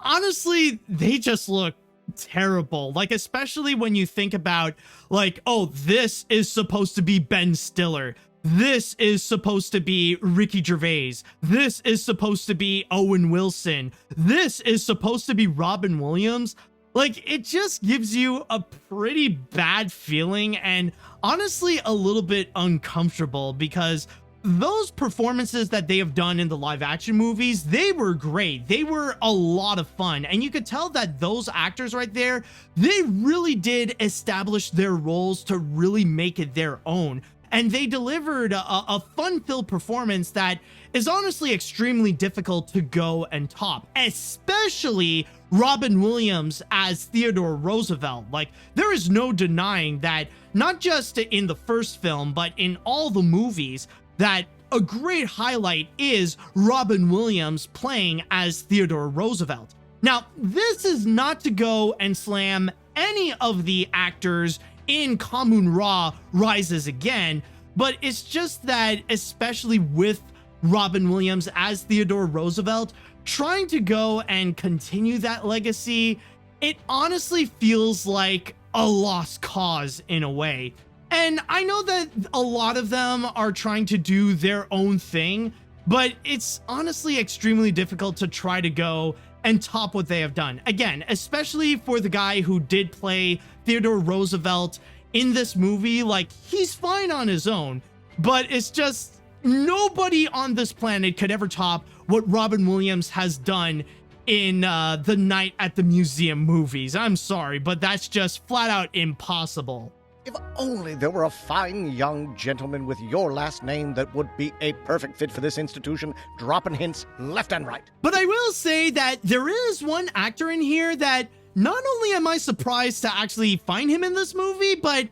honestly, they just look terrible. Like, especially when you think about, like, oh, this is supposed to be Ben Stiller. This is supposed to be Ricky Gervais. This is supposed to be Owen Wilson. This is supposed to be Robin Williams. Like, it just gives you a pretty bad feeling and honestly a little bit uncomfortable, because those performances that they have done in the live action movies, they were great. They were a lot of fun. And you could tell that those actors right there, they really did establish their roles to really make it their own. And they delivered a fun-filled performance that is honestly extremely difficult to go and top, especially Robin Williams as Theodore Roosevelt. Like, there is no denying that, not just in the first film, but in all the movies, that a great highlight is Robin Williams playing as Theodore Roosevelt. Now, this is not to go and slam any of the actors in Kahmunrah Rises Again, but it's just that, especially with Robin Williams as Theodore Roosevelt, trying to go and continue that legacy, it honestly feels like a lost cause in a way. And I know that a lot of them are trying to do their own thing, but it's honestly extremely difficult to try to go and top what they have done. Again, especially for the guy who did play Theodore Roosevelt in this movie. Like, he's fine on his own, but it's just nobody on this planet could ever top what Robin Williams has done in the Night at the Museum movies. I'm sorry, but that's just flat out impossible. If only there were a fine young gentleman with your last name that would be a perfect fit for this institution, dropping hints left and right. But I will say that there is one actor in here that not only am I surprised to actually find him in this movie, but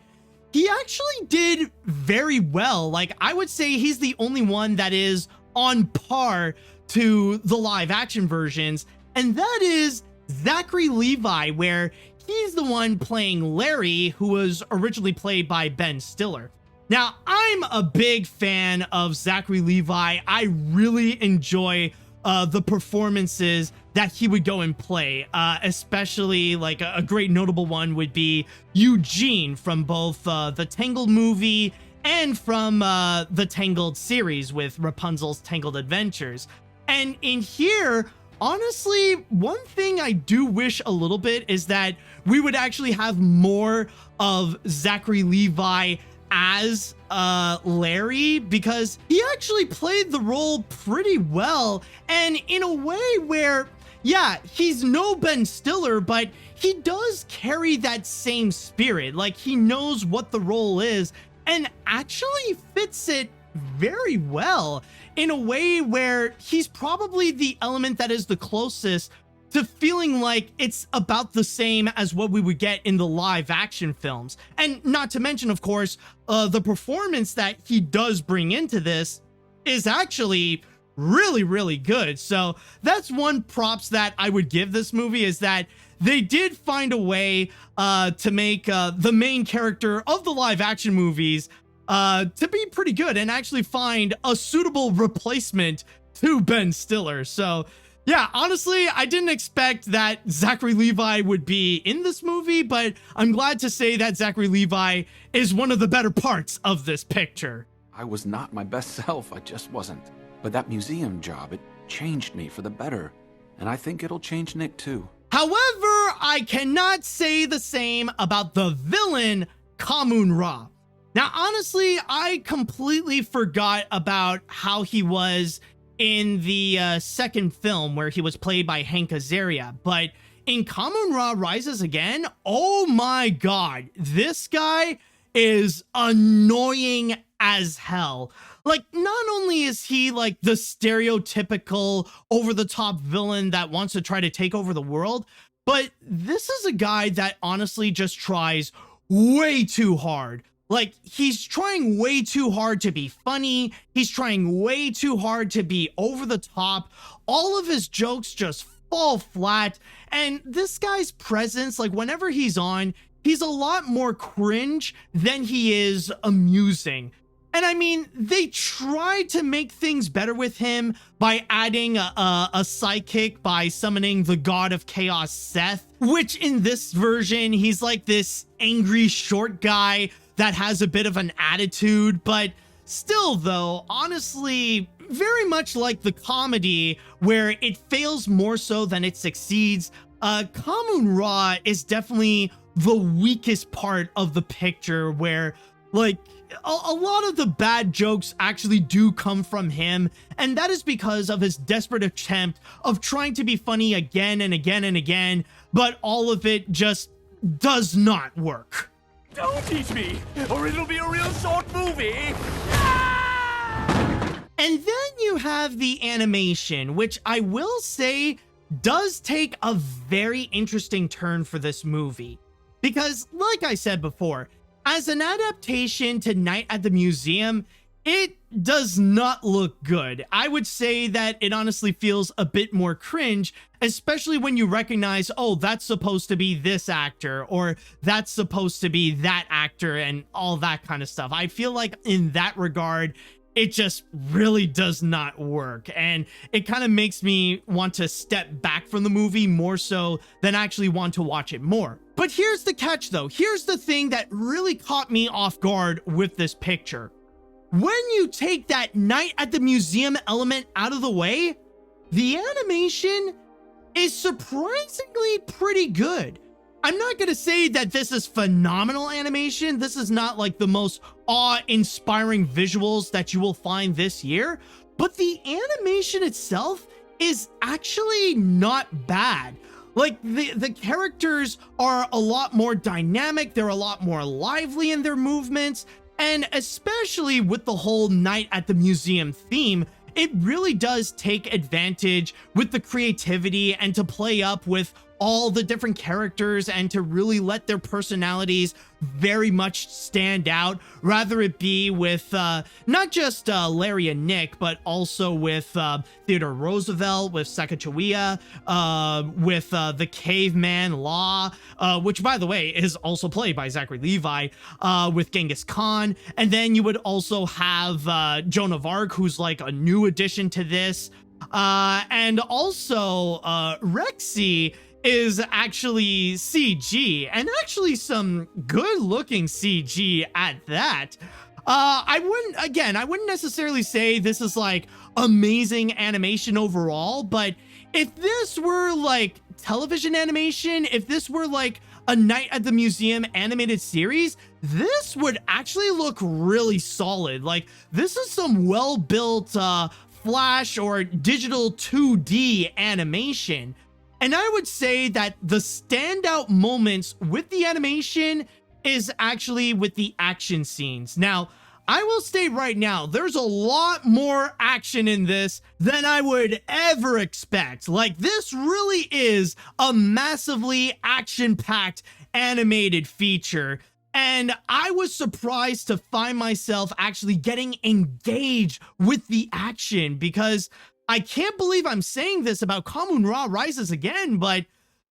he actually did very well. Like, I would say he's the only one that is on par to the live action versions, and that is Zachary Levi, where he's the one playing Larry, who was originally played by Ben Stiller. Now, I'm a big fan of Zachary Levi. I really enjoy the performances that he would go and play, especially like a great notable one would be Eugene from both the Tangled movie and from the Tangled series with Rapunzel's Tangled Adventures. And in here, honestly, one thing I do wish a little bit is that we would actually have more of Zachary Levi as Larry, because he actually played the role pretty well, and in a way where, yeah, he's no Ben Stiller, but he does carry that same spirit. Like, he knows what the role is and actually fits it very well in a way where he's probably the element that is the closest to feeling like it's about the same as what we would get in the live action films. And not to mention, of course, the performance that he does bring into this is actually really, really good. So that's one props that I would give this movie, is that they did find a way to make the main character of the live action movies to be pretty good, and actually find a suitable replacement to Ben Stiller. So yeah, honestly, I didn't expect that Zachary Levi would be in this movie, but I'm glad to say that Zachary Levi is one of the better parts of this picture. I was not my best self, I just wasn't. But that museum job, it changed me for the better. And I think it'll change Nick too. However, I cannot say the same about the villain, Kahmunrah. Now, honestly, I completely forgot about how he was in the second film, where he was played by Hank Azaria. But in Kahmunrah Rises Again, oh my god, this guy is annoying as hell. Like, not only is he like the stereotypical over-the-top villain that wants to try to take over the world, but this is a guy that honestly just tries way too hard. Like, he's trying way too hard to be funny. He's trying way too hard to be over the top. All of his jokes just fall flat. And this guy's presence, like whenever he's on, he's a lot more cringe than he is amusing. And I mean, they tried to make things better with him by adding a sidekick by summoning the god of chaos, Seth, which in this version, he's like this angry short guy that has a bit of an attitude. But still, though, honestly, very much like the comedy where it fails more so than it succeeds, Kahmunrah is definitely the weakest part of the picture, where like a lot of the bad jokes actually do come from him, and that is because of his desperate attempt of trying to be funny again and again and again, but all of it just does not work. Don't teach me, or it'll be a real short movie. And then you have the animation, which I will say does take a very interesting turn for this movie. Because, like I said before, as an adaptation to Night at the Museum, it does not look good. I would say that it honestly feels a bit more cringe, especially when you recognize, oh, that's supposed to be this actor, or that's supposed to be that actor, and all that kind of stuff. I feel like in that regard, it just really does not work, and it kind of makes me want to step back from the movie more so than actually want to watch it more. But here's the catch, though. Here's the thing that really caught me off guard with this picture. When you take that Night at the Museum element out of the way, the animation is surprisingly pretty good. I'm not going to say that this is phenomenal animation. This is not like the most awe-inspiring visuals that you will find this year, but the animation itself is actually not bad. Like, the characters are a lot more dynamic, they're a lot more lively in their movements, and especially with the whole Night at the Museum theme, it really does take advantage with the creativity and to play up with all the different characters and to really let their personalities very much stand out, rather it be with not just Larry and Nick, but also with Theodore Roosevelt, with Sacagawea, with the caveman Law, which by the way is also played by Zachary Levi, with Genghis Khan. And then you would also have Joan of Arc, who's like a new addition to this, and also Rexy is actually CG, and actually some good looking CG at that. I wouldn't necessarily say this is like amazing animation overall, but if this were like television animation, if this were like a Night at the Museum animated series, this would actually look really solid. Like, this is some well-built Flash or digital 2D animation. And I would say that the standout moments with the animation is actually with the action scenes. Now, I will state right now, there's a lot more action in this than I would ever expect. Like, this really is a massively action-packed animated feature. And I was surprised to find myself actually getting engaged with the action, because I can't believe I'm saying this about Kahmunrah Rises Again, but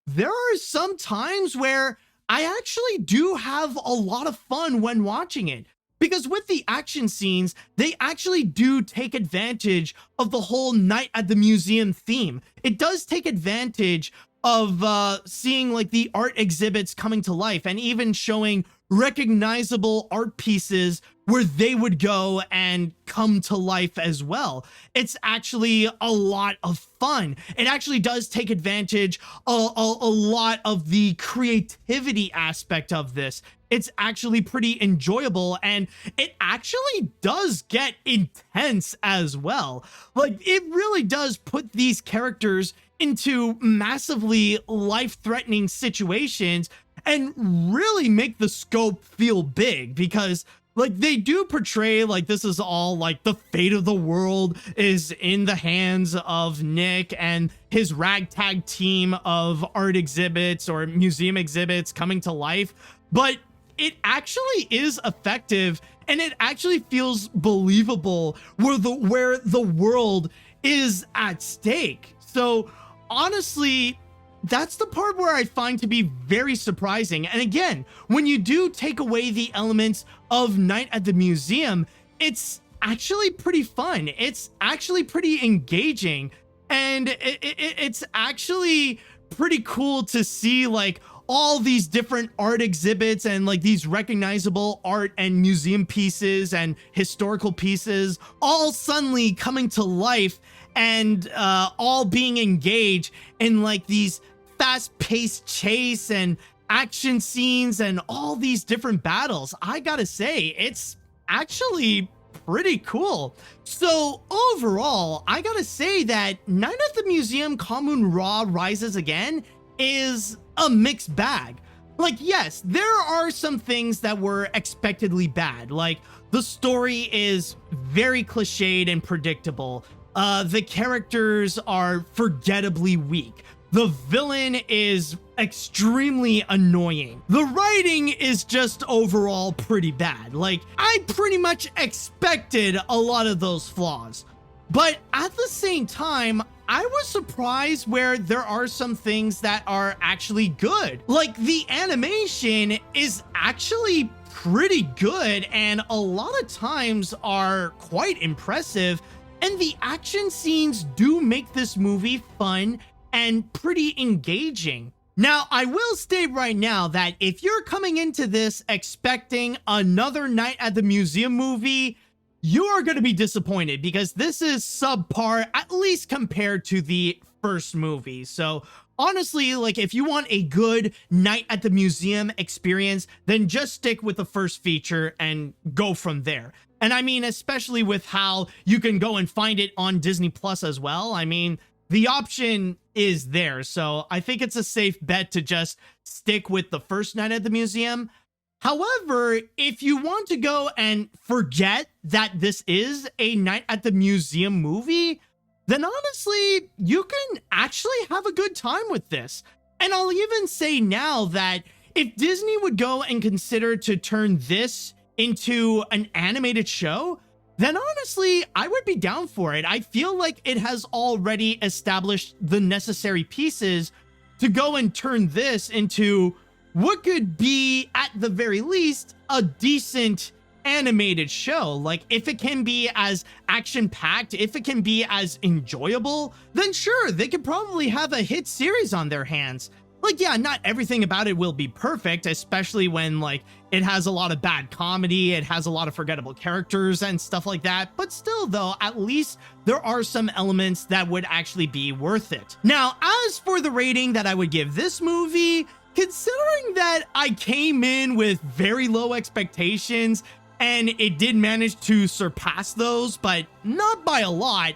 there are some times where I actually do have a lot of fun when watching it. Because with the action scenes, they actually do take advantage of the whole night at the museum theme. It does take advantage of seeing like the art exhibits coming to life, and even showing recognizable art pieces where they would go and come to life as well. It's actually a lot of fun. It actually does take advantage a lot of the creativity aspect of this. It's actually pretty enjoyable, and it actually does get intense as well. Like, it really does put these characters into massively life-threatening situations and really make the scope feel big, because like, they do portray like this is all like the fate of the world is in the hands of Nick and his ragtag team of art exhibits or museum exhibits coming to life, but it actually is effective, and it actually feels believable where the world is at stake. So honestly, that's the part where I find to be very surprising. And again, when you do take away the elements of Night at the Museum, it's actually pretty fun. It's actually pretty engaging, and it's actually pretty cool to see like all these different art exhibits and like these recognizable art and museum pieces and historical pieces all suddenly coming to life, and all being engaged in like these fast-paced chase and action scenes and all these different battles. I gotta say, it's actually pretty cool. So overall, I gotta say that Night at the Museum Kahmunrah Rises Again is a mixed bag. Like, yes, there are some things that were expectedly bad. Like, the story is very cliched and predictable. The characters are forgettably weak. The villain is extremely annoying. The writing is just overall pretty bad. Like, I pretty much expected a lot of those flaws. But at the same time, I was surprised where there are some things that are actually good. Like, the animation is actually pretty good, and a lot of times are quite impressive. And the action scenes do make this movie fun and pretty engaging. Now, I will state right now that if you're coming into this expecting another Night at the Museum movie, you are going to be disappointed, because this is subpar, at least compared to the first movie. So honestly, like, if you want a good Night at the Museum experience, then just stick with the first feature and go from there. And I mean, especially with how you can go and find it on Disney Plus as well. I mean, the option is there. So I think it's a safe bet to just stick with the first Night at the Museum. However, if you want to go and forget that this is a Night at the Museum movie, then honestly, you can actually have a good time with this. And I'll even say now that if Disney would go and consider to turn this into an animated show, then honestly, I would be down for it. I feel like it has already established the necessary pieces to go and turn this into what could be, at the very least, a decent animated show. Like, if it can be as action-packed, if it can be as enjoyable, then sure, they could probably have a hit series on their hands. Like, yeah, not everything about it will be perfect, especially when, like, it has a lot of bad comedy, it has a lot of forgettable characters and stuff like that, but still, though, at least there are some elements that would actually be worth it. Now, as for the rating that I would give this movie, considering that I came in with very low expectations, and it did manage to surpass those, but not by a lot,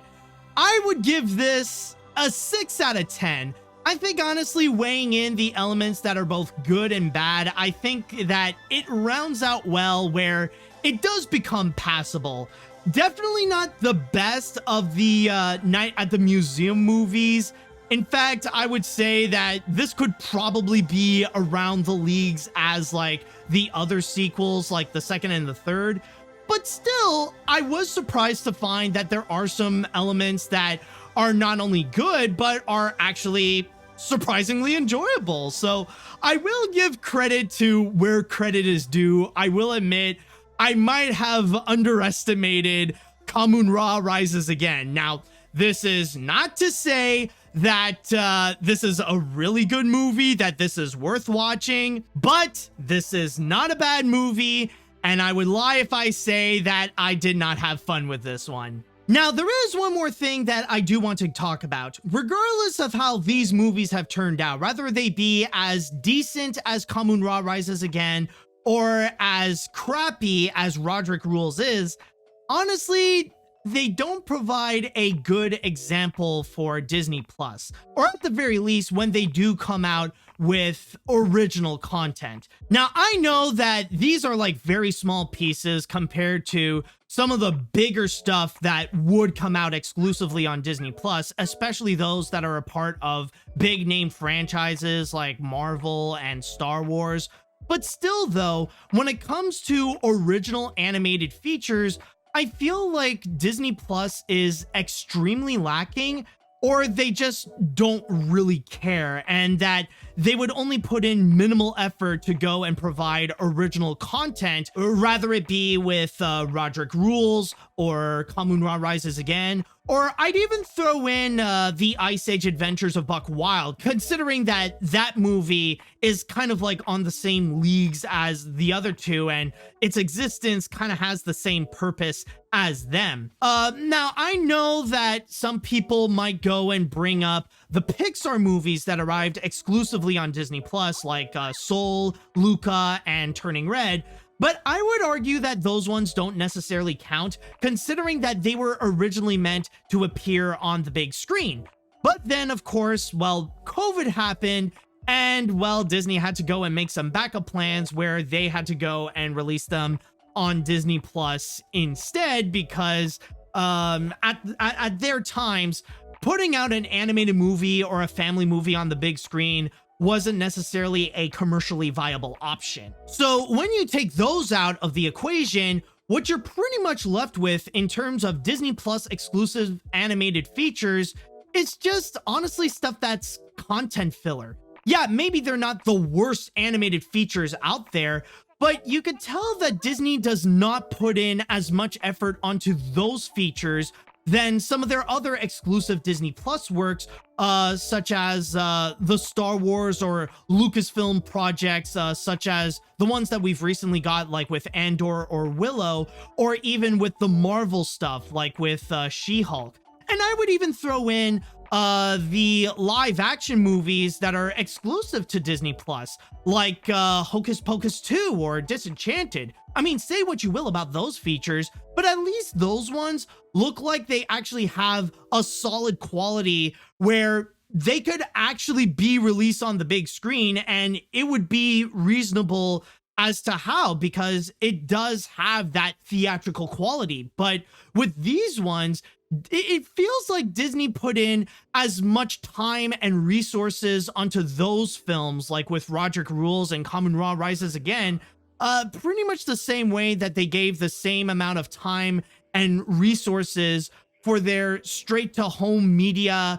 I would give this a 6 out of 10. I think honestly, weighing in the elements that are both good and bad, I think that it rounds out well where it does become passable. Definitely not the best of the Night at the Museum movies. In fact, I would say that this could probably be around the leagues as like the other sequels, like the second and the third. But still, I was surprised to find that there are some elements that are not only good, but are actually surprisingly enjoyable. So I will give credit to where credit is due. I will admit, I might have underestimated Kahmunrah Rises Again. Now, this is not to say that this is a really good movie, that this is worth watching, but this is not a bad movie, and I would lie if I say that I did not have fun with this one. Now, there is one more thing that I do want to talk about. Regardless of how these movies have turned out, whether they be as decent as Kahmunrah Rises Again or as crappy as Rodrick Rules is, honestly, they don't provide a good example for Disney Plus, or at the very least when they do come out with original content. Now, I know that these are like very small pieces compared to some of the bigger stuff that would come out exclusively on Disney Plus, especially those that are a part of big name franchises like Marvel and Star Wars. But still though, when it comes to original animated features, I feel like Disney Plus is extremely lacking, or they just don't really care, and that they would only put in minimal effort to go and provide original content, rather it be with Rodrick Rules or Kahmunrah Rises Again, or I'd even throw in the Ice Age Adventures of Buck Wild, considering that that movie is kind of like on the same leagues as the other two, and its existence kind of has the same purpose as them. Now, I know that some people might go and bring up the Pixar movies that arrived exclusively on Disney Plus, like Soul, Luca, and Turning Red, but I would argue that those ones don't necessarily count, considering that they were originally meant to appear on the big screen. But then, of course, well, COVID happened, and, well, Disney had to go and make some backup plans where they had to go and release them on Disney Plus instead, because at their times, putting out an animated movie or a family movie on the big screen wasn't necessarily a commercially viable option. So when you take those out of the equation, what you're pretty much left with in terms of Disney Plus exclusive animated features is just honestly stuff that's content filler. Yeah, maybe they're not the worst animated features out there, but you could tell that Disney does not put in as much effort onto those features than some of their other exclusive Disney Plus works, such as the Star Wars or Lucasfilm projects, such as the ones that we've recently got, like with Andor or Willow, or even with the Marvel stuff, like with She-Hulk. And I would even throw in the live action movies that are exclusive to Disney Plus, like Hocus Pocus 2 or Disenchanted. I mean, say what you will about those features, but at least those ones look like they actually have a solid quality where they could actually be released on the big screen, and it would be reasonable as to how, because it does have that theatrical quality. But with these ones, it feels like Disney put in as much time and resources onto those films, like with Rodrick Rules and Kahmunrah Rises Again, pretty much the same way that they gave the same amount of time and resources for their straight-to-home media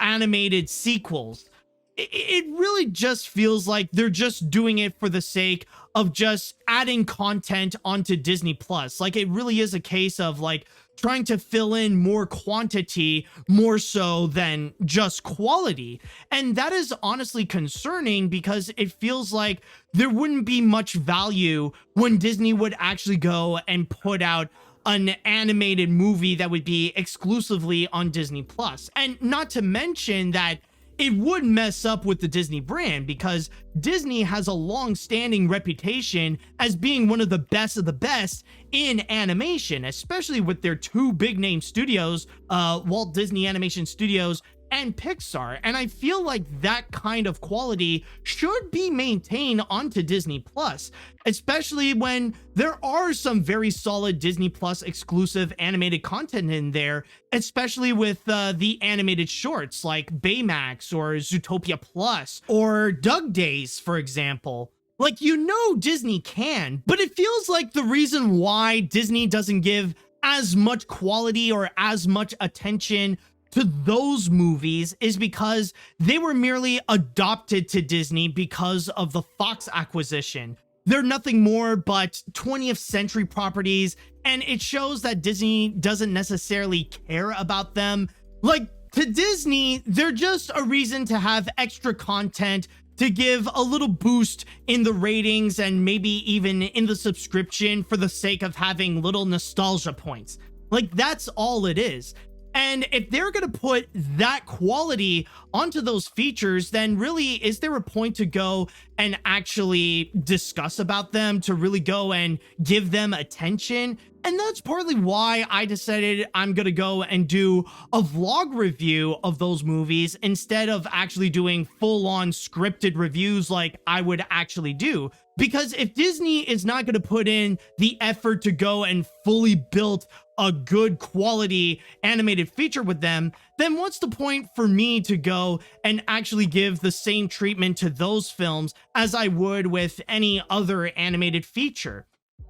animated sequels. It really just feels like they're just doing it for the sake of just adding content onto Disney Plus. Like, it really is a case of like trying to fill in more quantity more so than just quality. And that is honestly concerning, because it feels like there wouldn't be much value when Disney would actually go and put out an animated movie that would be exclusively on Disney Plus. And not to mention that it would mess up with the Disney brand, because Disney has a long-standing reputation as being one of the best in animation, especially with their two big-name studios, Walt Disney Animation Studios and Pixar, and I feel like that kind of quality should be maintained onto Disney Plus, especially when there are some very solid Disney Plus exclusive animated content in there, especially with the animated shorts like Baymax or Zootopia Plus or Doug Days, for example. Like, you know, Disney can, but it feels like the reason why Disney doesn't give as much quality or as much attention to those movies is because they were merely adopted to Disney because of the Fox acquisition. They're nothing more but 20th century properties, and it shows that Disney doesn't necessarily care about them. Like, to Disney, they're just a reason to have extra content to give a little boost in the ratings and maybe even in the subscription for the sake of having little nostalgia points. Like, that's all it is. And if they're going to put that quality onto those features, then really, is there a point to go and actually discuss about them, to really go and give them attention? And that's partly why I decided I'm going to go and do a vlog review of those movies instead of actually doing full-on scripted reviews like I would actually do. Because if Disney is not going to put in the effort to go and fully build a good quality animated feature with them, then what's the point for me to go and actually give the same treatment to those films as I would with any other animated feature?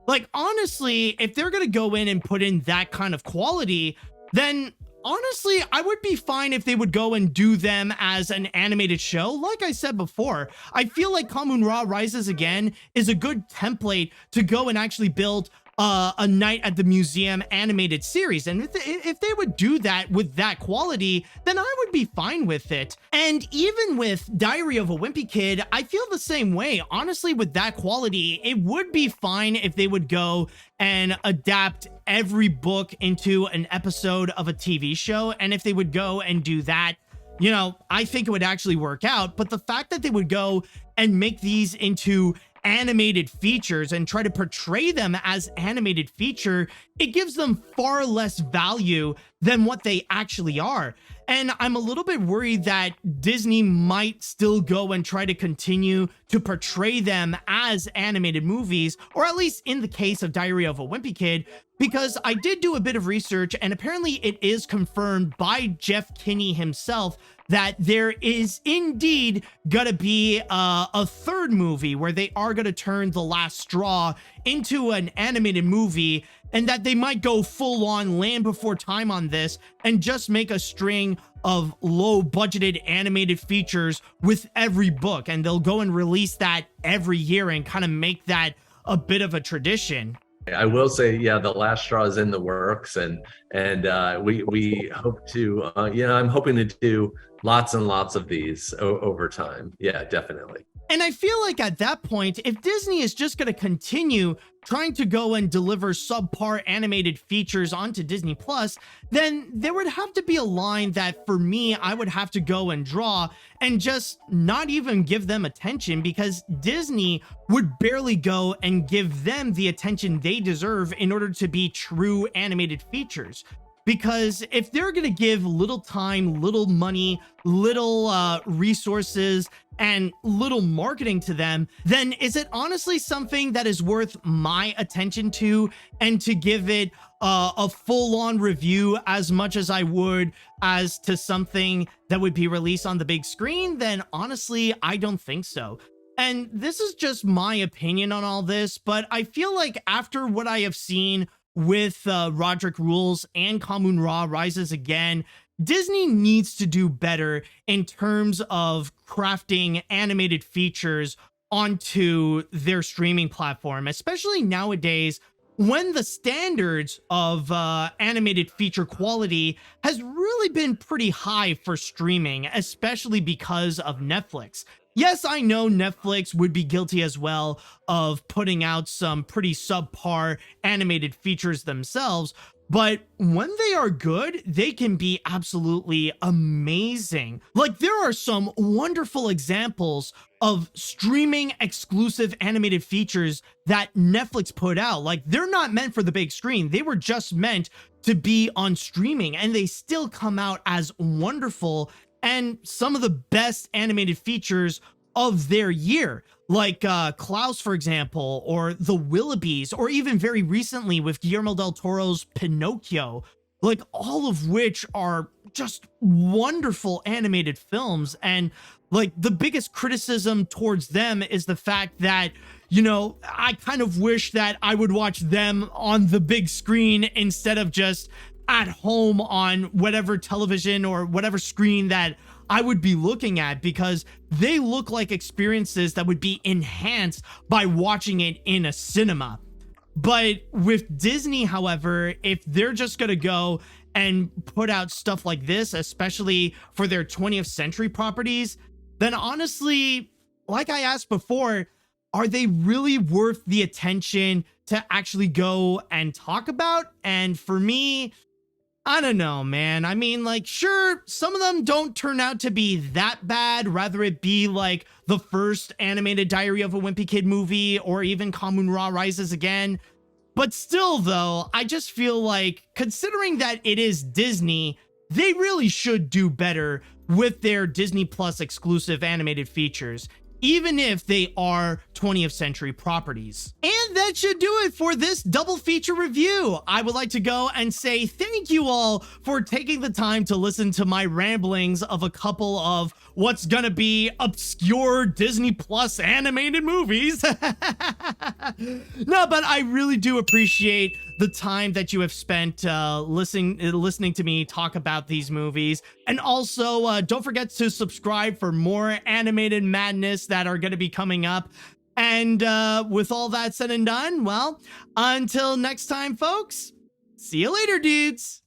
Like, honestly, if they're going to go in and put in that kind of quality, then honestly, I would be fine if they would go and do them as an animated show. Like I said before, I feel like Kahmunrah Rises Again is a good template to go and actually build a Night at the Museum animated series. And if they would do that with that quality, then I would be fine with it. And even with Diary of a Wimpy Kid, I feel the same way. Honestly, with that quality, it would be fine if they would go and adapt every book into an episode of a TV show. And if they would go and do that, you know, I think it would actually work out. But the fact that they would go and make these into animated features and try to portray them as animated feature, it gives them far less value than what they actually are. And I'm a little bit worried that Disney might still go and try to continue to portray them as animated movies, or at least in the case of Diary of a Wimpy Kid, because I did do a bit of research and apparently it is confirmed by Jeff Kinney himself that there is indeed gonna be a third movie where they are gonna turn The Last Straw into an animated movie, and that they might go full on Land Before Time on this and just make a string of low budgeted animated features with every book, and they'll go and release that every year and kind of make that a bit of a tradition. I will say, yeah, The Last Straw is in the works, and we hope to, I'm hoping to do lots and lots of these over time. Yeah, definitely. And I feel like at that point, if Disney is just going to continue trying to go and deliver subpar animated features onto Disney Plus, then there would have to be a line that for me, I would have to go and draw and just not even give them attention, because Disney would barely go and give them the attention they deserve in order to be true animated features. Because if they're going to give little time, little money, little resources, and little marketing to them, then is it honestly something that is worth my attention to, and to give it a full-on review as much as I would as to something that would be released on the big screen? Then honestly, I don't think so. And this is just my opinion on all this, but I feel like after what I have seen with Rodrick Rules and Kahmunrah Rises Again, Disney needs to do better in terms of crafting animated features onto their streaming platform, especially nowadays when the standards of animated feature quality has really been pretty high for streaming, especially because of Netflix. Yes, I know Netflix would be guilty as well of putting out some pretty subpar animated features themselves, but when they are good, they can be absolutely amazing. Like, there are some wonderful examples of streaming exclusive animated features that Netflix put out. Like, they're not meant for the big screen. They were just meant to be on streaming, and they still come out as wonderful and some of the best animated features of their year, like Klaus, for example, or The Willoughbys, or even very recently with Guillermo del Toro's Pinocchio, like all of which are just wonderful animated films. And like the biggest criticism towards them is the fact that, you know, I kind of wish that I would watch them on the big screen instead of just at home on whatever television or whatever screen that I would be looking at, because they look like experiences that would be enhanced by watching it in a cinema. But with Disney, however, if they're just going to go and put out stuff like this, especially for their 20th century properties, then honestly, like I asked before, are they really worth the attention to actually go and talk about? And for me, I don't know, man. I mean, like, sure, some of them don't turn out to be that bad. Rather it be like the first animated Diary of a Wimpy Kid movie, or even Kahmunrah Rises Again. But still, though, I just feel like, considering that it is Disney, they really should do better with their Disney Plus exclusive animated features, even if they are 20th century properties. And that should do it for this double feature review. I would like to go and say thank you all for taking the time to listen to my ramblings of a couple of what's gonna be obscure Disney Plus animated movies. No, but I really do appreciate the time that you have spent listening to me talk about these movies. And also, don't forget to subscribe for more animated madness that are going to be coming up. And with all that said and done, well, until next time, folks, see you later, dudes.